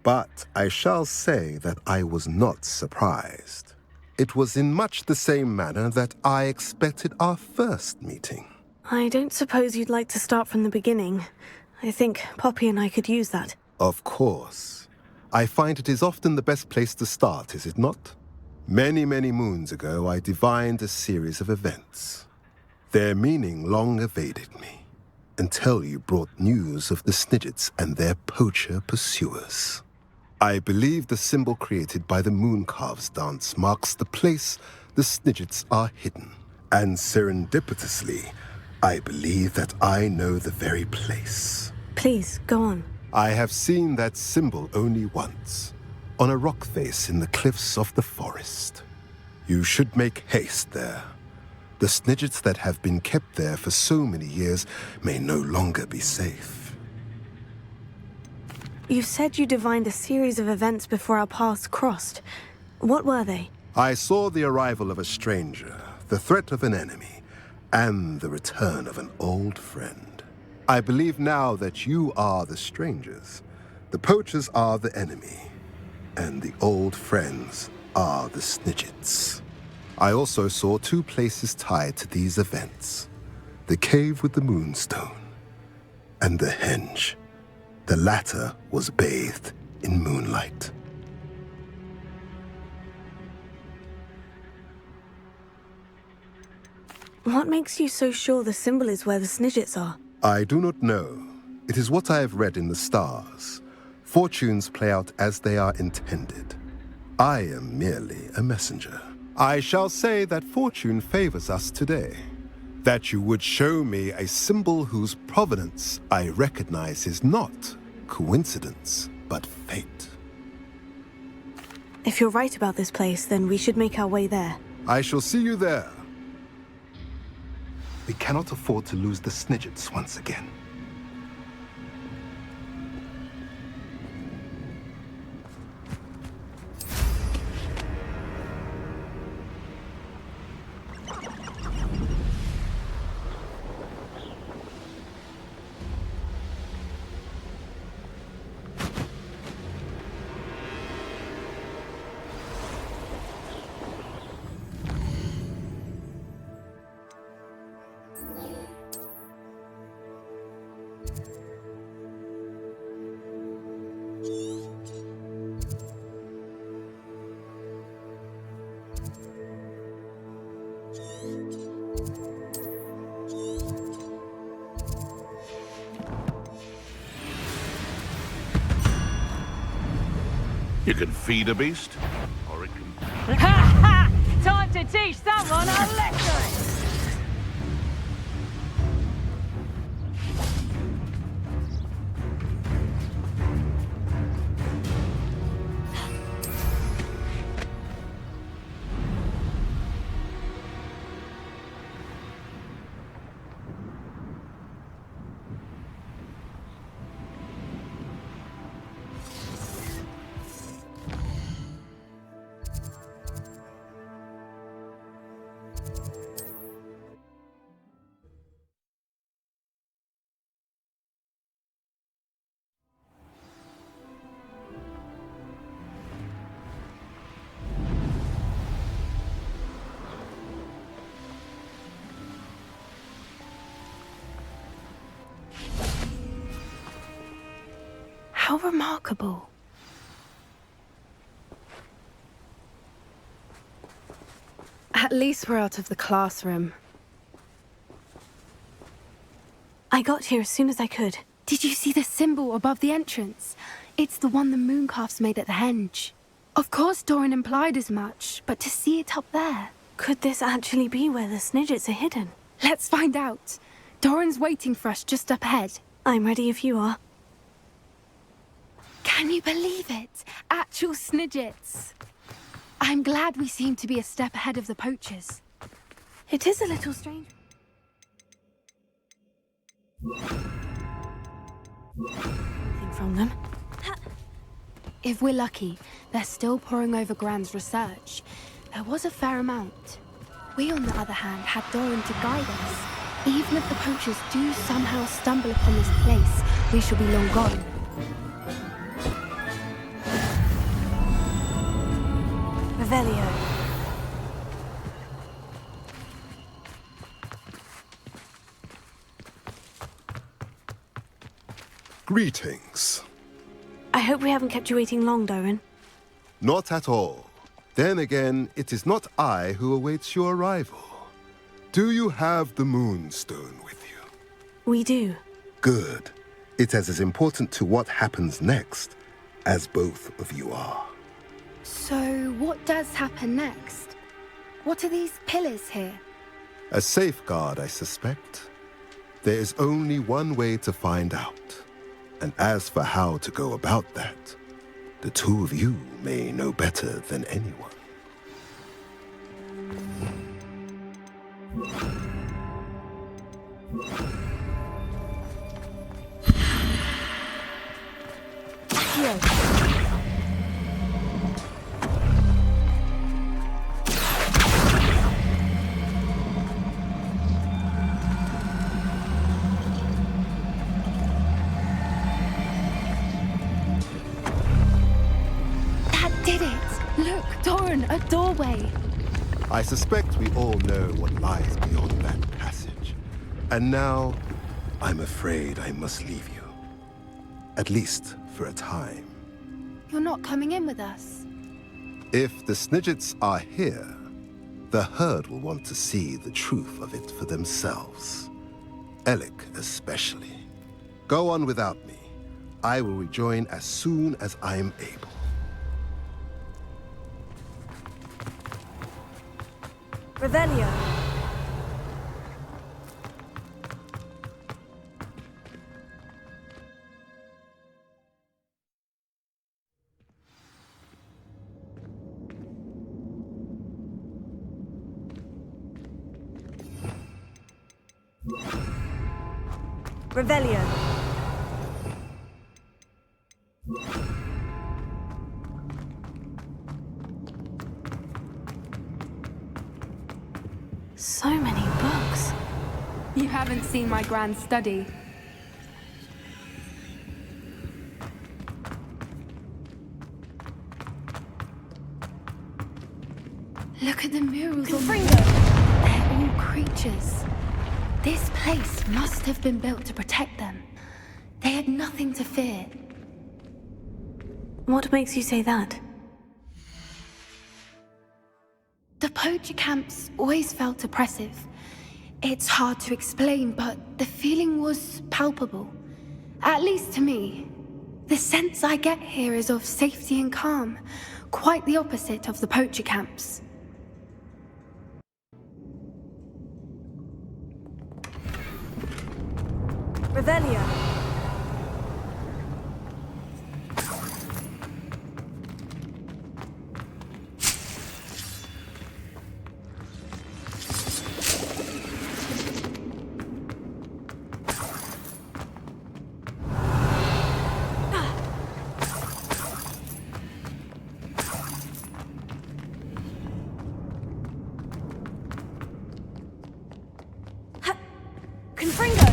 but I shall say that I was not surprised. It was in much the same manner that I expected our first meeting. I don't suppose you'd like to start from the beginning. I think Poppy and I could use that. Of course. I find it is often the best place to start, is it not? Many, many moons ago, I divined a series of events. Their meaning long evaded me. until you brought news of the Snidgets and their poacher pursuers. I believe the symbol created by the Mooncalves dance marks the place the Snidgets are hidden. And serendipitously, I believe that I know the very place. Please, go on. I have seen that symbol only once, on a rock face in the cliffs of the forest. You should make haste there. The Snidgets that have been kept there for so many years may no longer be safe. You said you divined a series of events before our paths crossed. What were they? I saw the arrival of a stranger, the threat of an enemy, and the return of an old friend. I believe now that you are the strangers, the poachers are the enemy, and the old friends are the Snidgets. I also saw two places tied to these events: the cave with the moonstone and the henge. The latter was bathed in moonlight. What makes you so sure the symbol is where the Snidgets are? I do not know. It is what I have read in the stars. Fortunes play out as they are intended. I am merely a messenger. I shall say that fortune favors us today. That you would show me a symbol whose provenance I recognize is not coincidence, but fate. If you're right about this place, then we should make our way there. I shall see you there. We cannot afford to lose the Snidgets once again. You can feed a beast, or it can... Ha ha! Time to teach someone a lesson! How remarkable. At least we're out of the classroom. I got here as soon as I could. Did you see the symbol above the entrance? It's the one the Mooncalves made at the henge. Of course Doran implied as much, but to see it up there... Could this actually be where the Snidgets are hidden? Let's find out. Doran's waiting for us just up ahead. I'm ready if you are. Can you believe it? Actual Snidgets. I'm glad we seem to be a step ahead of the poachers. It is a little strange. Nothing from them. If we're lucky, they're still poring over Gran's research. There was a fair amount. We, on the other hand, had Doran to guide us. Even if the poachers do somehow stumble upon this place, we shall be long gone. Revelio. Greetings. I hope we haven't kept you waiting long, Doran. Not at all. Then again, it is not I who awaits your arrival. Do you have the Moonstone with you? We do. Good. It is as important to what happens next as both of you are. So, what does happen next? What are these pillars here? A safeguard, I suspect. There is only one way to find out. And as for how to go about that, the two of you may know better than anyone. Here. That did it! Look, Doran, a doorway! I suspect we all know what lies beyond that passage. And now, I'm afraid I must leave you. At least for a time. You're not coming in with us. If the Snidgets are here, the herd will want to see the truth of it for themselves. Alec especially. Go on without me. I will rejoin as soon as I am able. Revelio. Revelio. So many books. You haven't seen my grand study. Look at the murals on the wall. They're all creatures. This place must have been built to protect them. They had nothing to fear. What makes you say that? The poacher camps always felt oppressive. It's hard to explain, but the feeling was palpable. At least to me. The sense I get here is of safety and calm, quite the opposite of the poacher camps. Revelio. Confringo.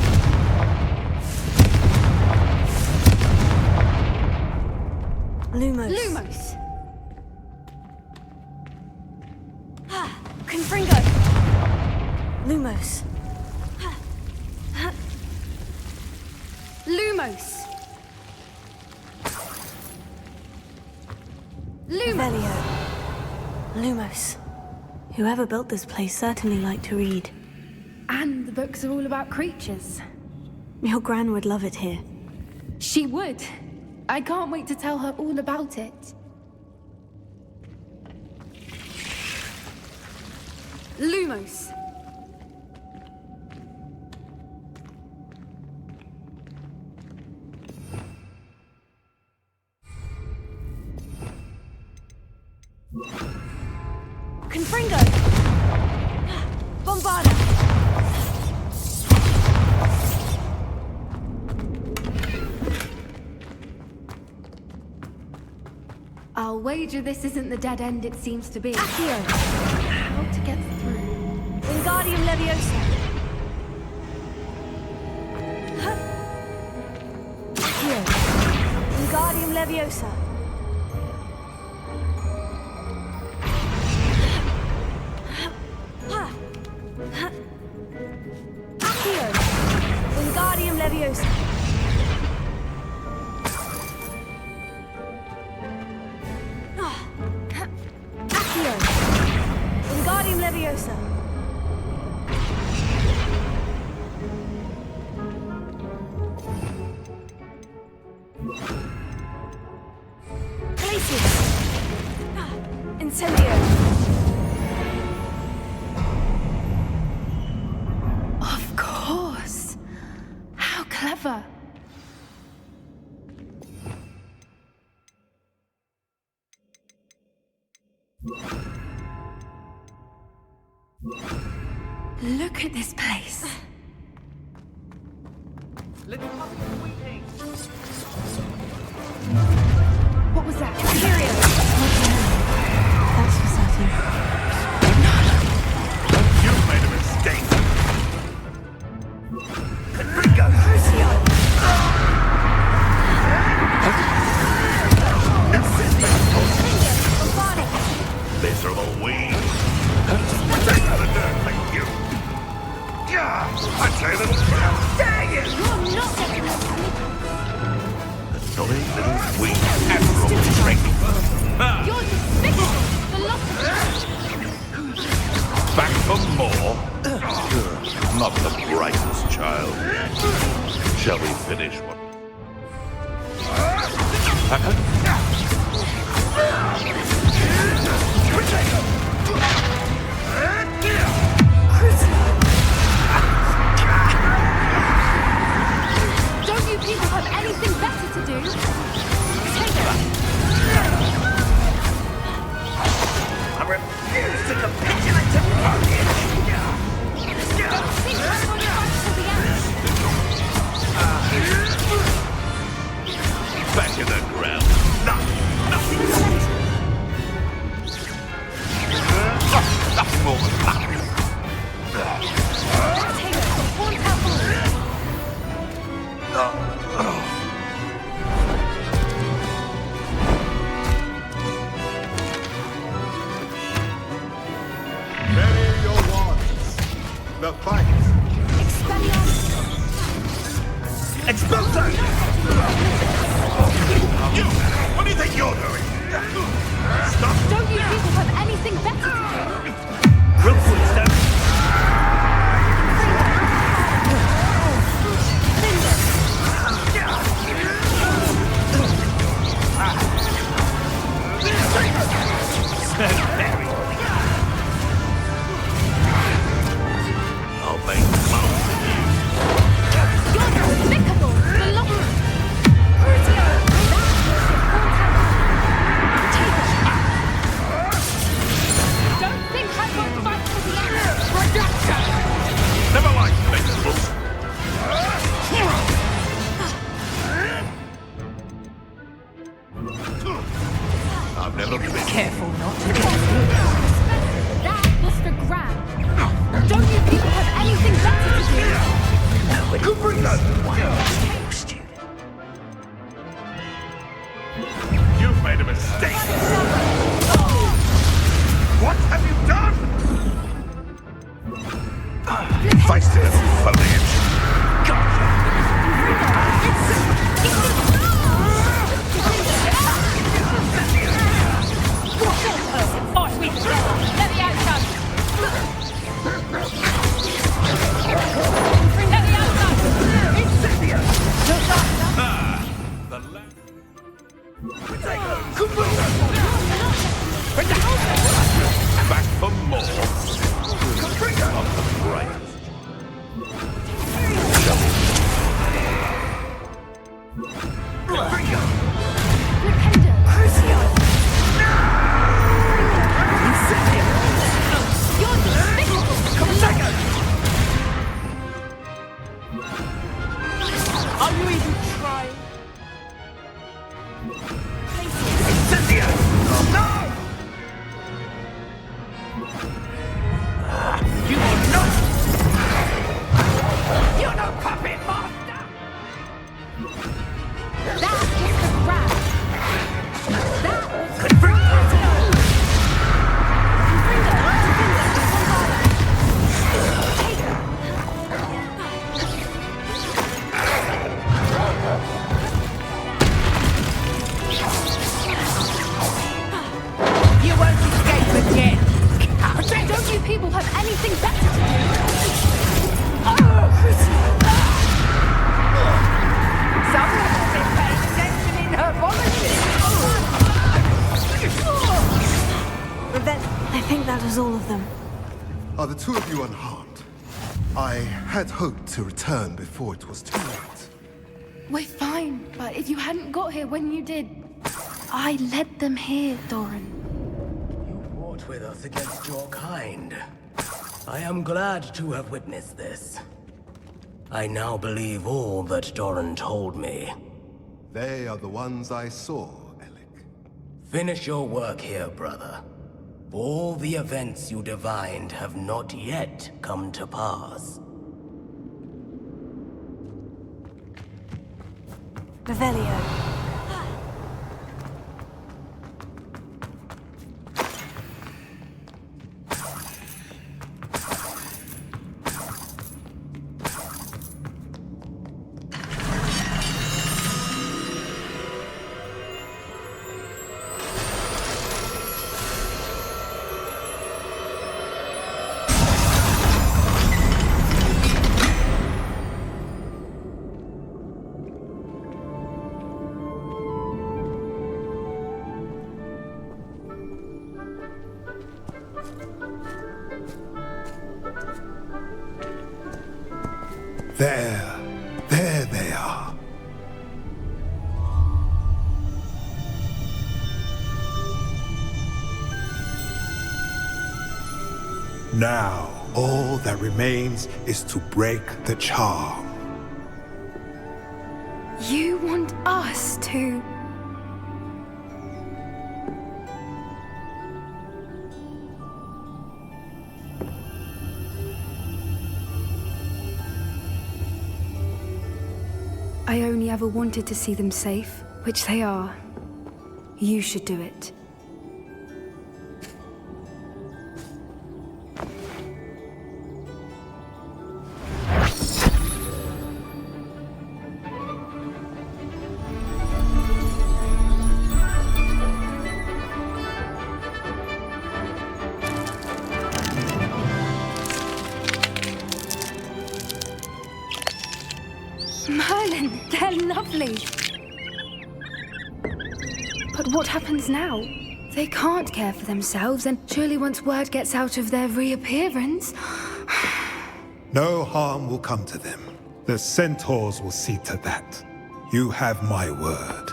Lumos. Lumos! Confringo. Lumos. Lumos! Revelio. Lumos. Whoever built this place certainly liked to read. And the books are all about creatures. Your Gran would love it here. She would. I can't wait to tell her all about it. Lumos. Confringo. Bombarda. I'll wager this isn't the dead end it seems to be. Accio. How to get through? Wingardium Leviosa. Accio. Wingardium Leviosa. Accio. Wingardium Leviosa. Accio. Wingardium Leviosa. Incendio! Of course. How clever. Look at this place. What was that? Imperial! That's for certain. You've made a mistake. Confringo! Crucio! Miserable weed. Take out of dirt, thank you. I'd say a little crap. Dang it! You're not getting this. Annoying little weed. Admirable drink. You're despicable! The loss of Back for more? Not the brightest child. Shall we finish one? Don't you people have anything better to do? I refuse to capitulate to bondage! Think I'm going to fight till the end. Back in the ground. Nothing more than that. Ready your wands. The fight. Expulso! You! What do you think you're doing? Stop! Don't you people have anything better to do? Rookwood stone! I'll make clowns of you. You're despicable! The loss of Crucio! Don't think I won't fight to the end! Never mind, vegetables. I've never been. Careful not to get That was for grab! Don't you people have anything better to do? Confringo! You've made a mistake. What have you done? Feisty little foliage. Fight me together! Let the outcome! Let the outcome! The left. Back for more. Not the brightest. Crucio! You're despicable! Are you even trying? Incendio! No! You are not! You're no puppet master! That was the grab! That was You won't escape again! Don't you people have anything better to do? Sounds like was all of them. Are the two of you unharmed? I had hoped to return before it was too late. We're fine, but if you hadn't got here when you did, I led them here, Doran. You fought with us against your kind. I am glad to have witnessed this. I now believe all that Doran told me. They are the ones I saw, Alec. Finish your work here, brother. All the events you divined have not yet come to pass. Revelio. There they are. Now, all that remains is to break the charm. You want us to... I only ever wanted to see them safe, which they are. You should do it. Merlin, they're lovely. But what happens now? They can't care for themselves, and surely once word gets out of their reappearance... No harm will come to them. The centaurs will see to that. You have my word.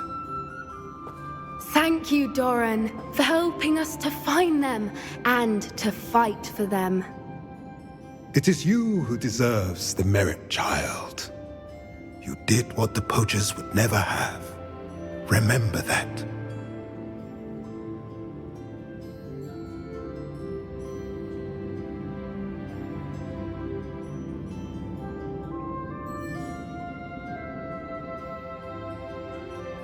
Thank you, Doran, for helping us to find them and to fight for them. It is you who deserves the merit, child. You did what the poachers would never have. Remember that.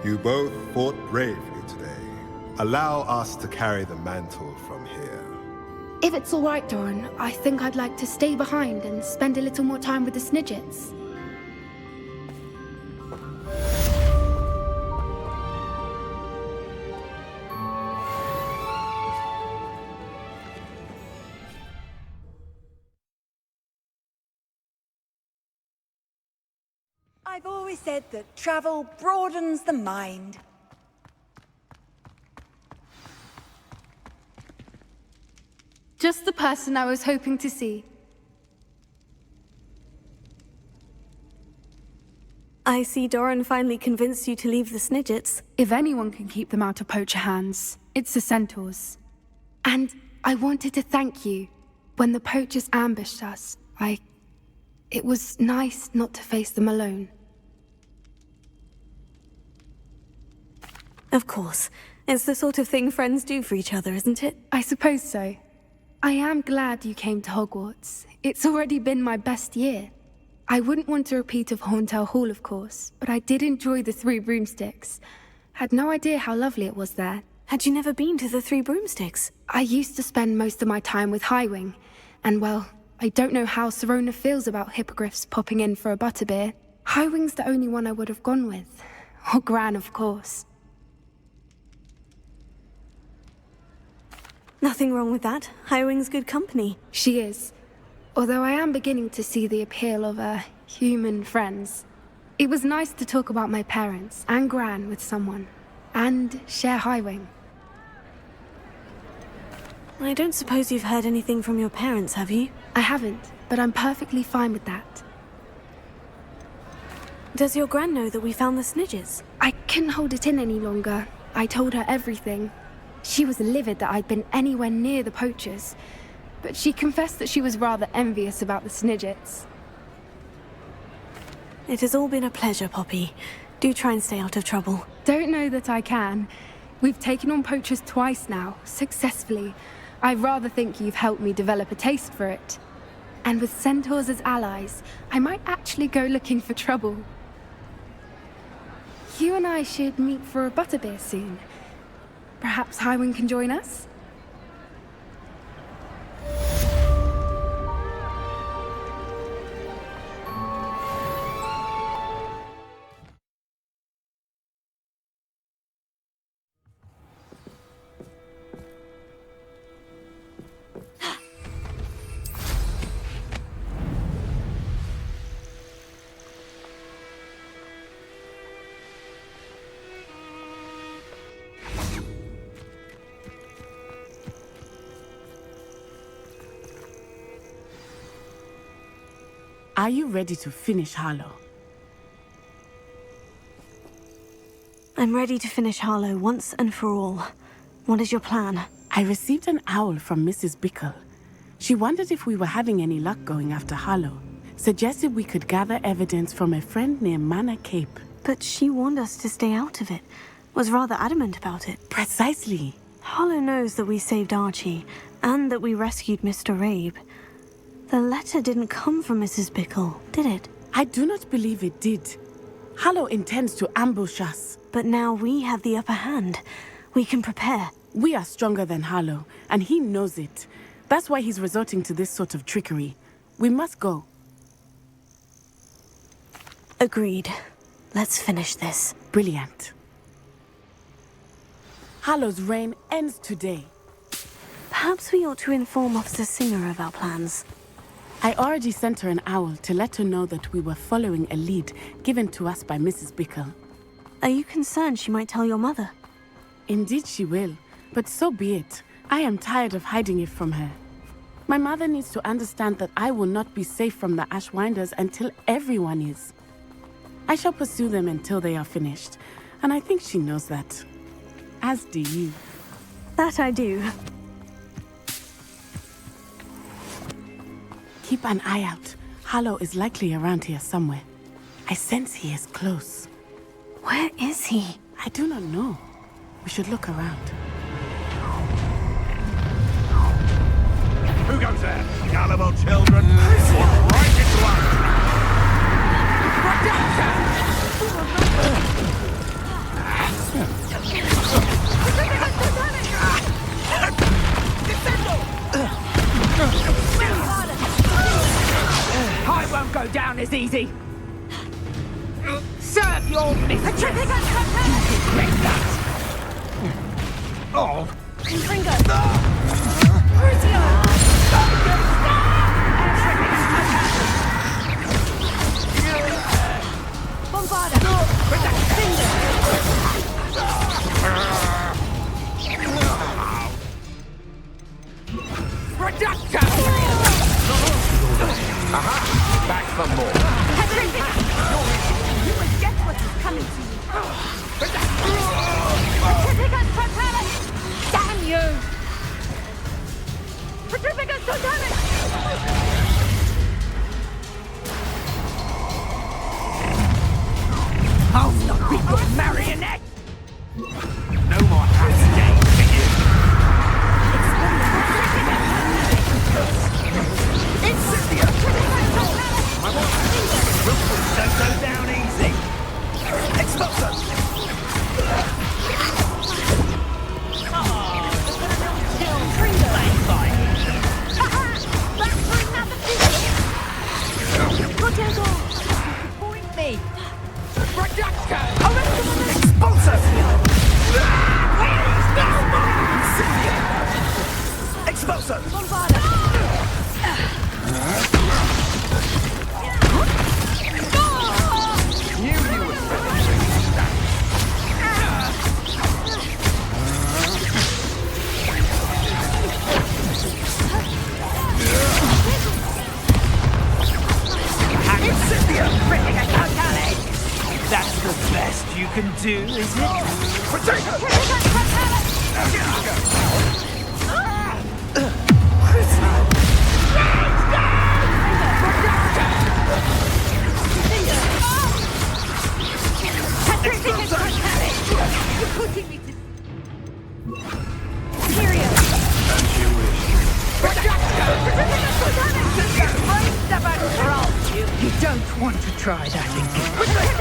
You both fought bravely today. Allow us to carry the mantle from here. If it's all right, Doran, I think I'd like to stay behind and spend a little more time with the Snidgets. I've always said that travel broadens the mind. Just the person I was hoping to see. I see Doran finally convinced you to leave the Snidgets. If anyone can keep them out of poacher hands, it's the centaurs. And I wanted to thank you. When the poachers ambushed us, it was nice not to face them alone. Of course. It's the sort of thing friends do for each other, isn't it? I suppose so. I am glad you came to Hogwarts. It's already been my best year. I wouldn't want a repeat of Horntail Hall, of course, but I did enjoy the Three Broomsticks. Had no idea how lovely it was there. Had you never been to the Three Broomsticks? I used to spend most of my time with Highwing, and well, I don't know how Serona feels about hippogriffs popping in for a butterbeer. Highwing's the only one I would have gone with. Or Gran, of course. Nothing wrong with that. Highwing's good company. She is. Although I am beginning to see the appeal of, human friends. It was nice to talk about my parents and Gran with someone. And share Highwing. I don't suppose you've heard anything from your parents, have you? I haven't, but I'm perfectly fine with that. Does your gran know that we found the Snidgets? I couldn't hold it in any longer. I told her everything. She was livid that I'd been anywhere near the poachers, but she confessed that she was rather envious about the Snidgets. It has all been a pleasure, Poppy. Do try and stay out of trouble. Don't know that I can. We've taken on poachers twice now, successfully. I rather think you've helped me develop a taste for it. And with centaurs as allies, I might actually go looking for trouble. You and I should meet for a butterbeer soon. Perhaps Highwind can join us? Are you ready to finish Harlow? I'm ready to finish Harlow once and for all. What is your plan? I received an owl from Mrs. Bickle. She wondered if we were having any luck going after Harlow. Suggested we could gather evidence from a friend near Manor Cape. But she warned us to stay out of it. Was rather adamant about it. Precisely. Harlow knows that we saved Archie, and that we rescued Mr. Rabe. The letter didn't come from Mrs. Bickle, did it? I do not believe it did. Harlow intends to ambush us. But now we have the upper hand. We can prepare. We are stronger than Harlow, and he knows it. That's why he's resorting to this sort of trickery. We must go. Agreed. Let's finish this. Brilliant. Harlow's reign ends today. Perhaps we ought to inform Officer Singer of our plans. I already sent her an owl to let her know that we were following a lead given to us by Mrs. Bickle. Are you concerned she might tell your mother? Indeed she will, but so be it. I am tired of hiding it from her. My mother needs to understand that I will not be safe from the Ashwinders until everyone is. I shall pursue them until they are finished, and I think she knows that. As do you. That I do. Keep an eye out. Harlow is likely around here somewhere. I sense he is close. Where is he? I do not know. We should look around. Who goes there? Gullible children! Right into us! I won't go down as easy. Serve your mistress. Regret that. Oh. Fringo. Aha! Back for more. You will get what is coming to you. Damn you! Petrificus Totalis! I'll not be your marionette. No more happy games for you! Incendia! My lord, Wilford don't go down easy! Expulso! Point me. Expulso! Expulso! you can do, is it? You don't want to try that again.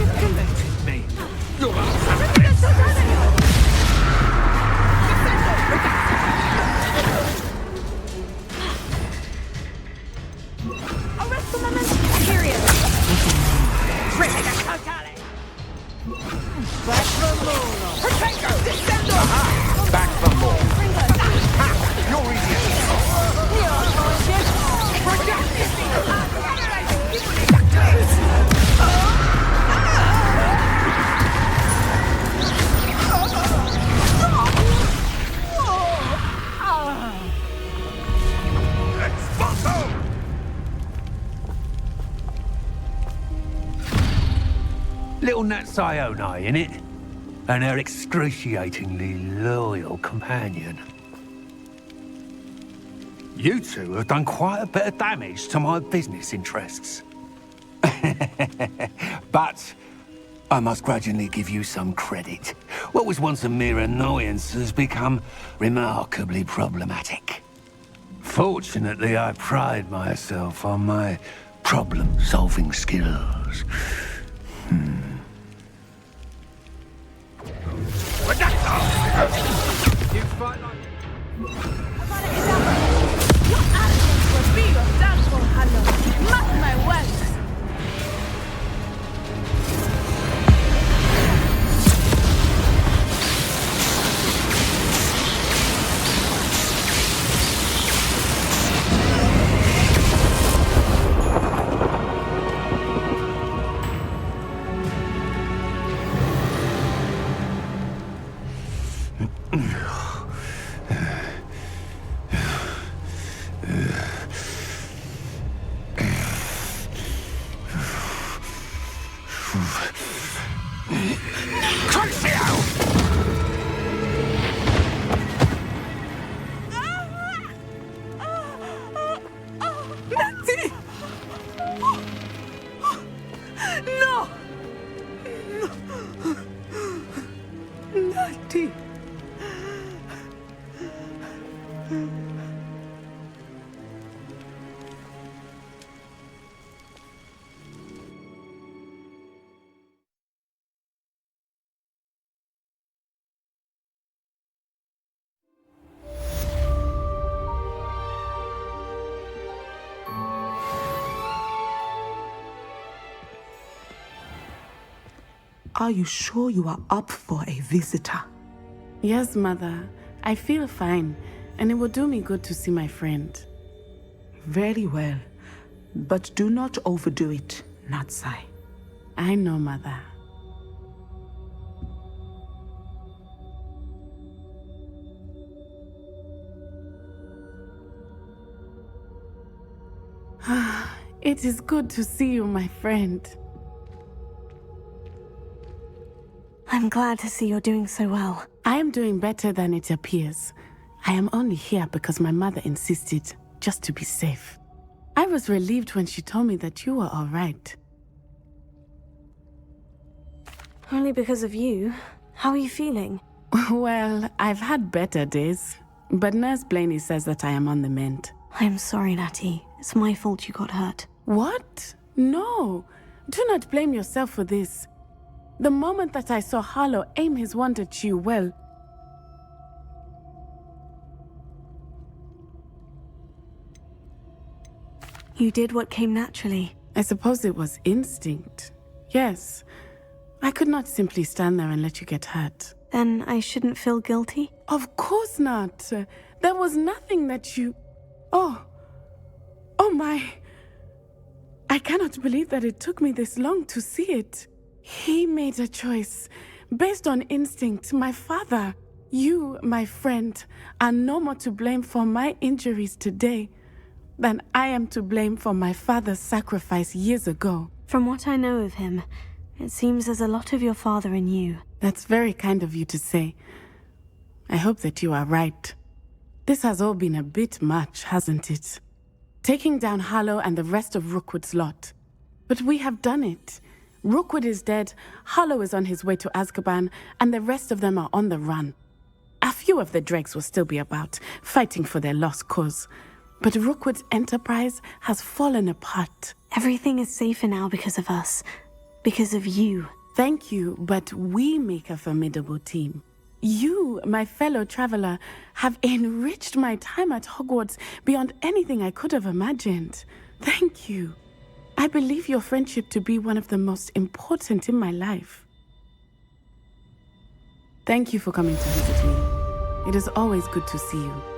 Manipulated me. Back from more. You're easy. Little Nat Sioni, innit? And her excruciatingly loyal companion. You two have done quite a bit of damage to my business interests. But I must grudgingly give you some credit. What was once a mere annoyance has become remarkably problematic. Fortunately, I pride myself on my problem-solving skills. You fight like... Your arrogance will be your downfall, Harlow. Mark my words. Are you sure you are up for a visitor? Yes, Mother. I feel fine, and it will do me good to see my friend. Very well. But do not overdo it, Natsai. I know, Mother. It is good to see you, my friend. I'm glad to see you're doing so well. I am doing better than it appears. I am only here because my mother insisted, just to be safe. I was relieved when she told me that you were all right. Only because of you. How are you feeling? Well, I've had better days, but Nurse Blaney says that I am on the mend. I'm sorry, Natty. It's my fault you got hurt. What? No. Do not blame yourself for this. The moment that I saw Harlow aim his wand at you, well... You did what came naturally. I suppose it was instinct. Yes. I could not simply stand there and let you get hurt. Then I shouldn't feel guilty? Of course not. There was nothing that you... Oh my... I cannot believe that it took me this long to see it. He made a choice based on instinct. My father, you, my friend, are no more to blame for my injuries today than I am to blame for my father's sacrifice years ago. From what I know of him, it seems there's a lot of your father in you. That's very kind of you to say. I hope that you are right. This has all been a bit much, hasn't it? Taking down Harlow and the rest of Rookwood's lot. But we have done it. Rookwood is dead, Harlow is on his way to Azkaban, and the rest of them are on the run. A few of the dregs will still be about, fighting for their lost cause. But Rookwood's enterprise has fallen apart. Everything is safer now because of us. Because of you. Thank you, but we make a formidable team. You, my fellow traveler, have enriched my time at Hogwarts beyond anything I could have imagined. Thank you. I believe your friendship to be one of the most important in my life. Thank you for coming to visit me. It is always good to see you.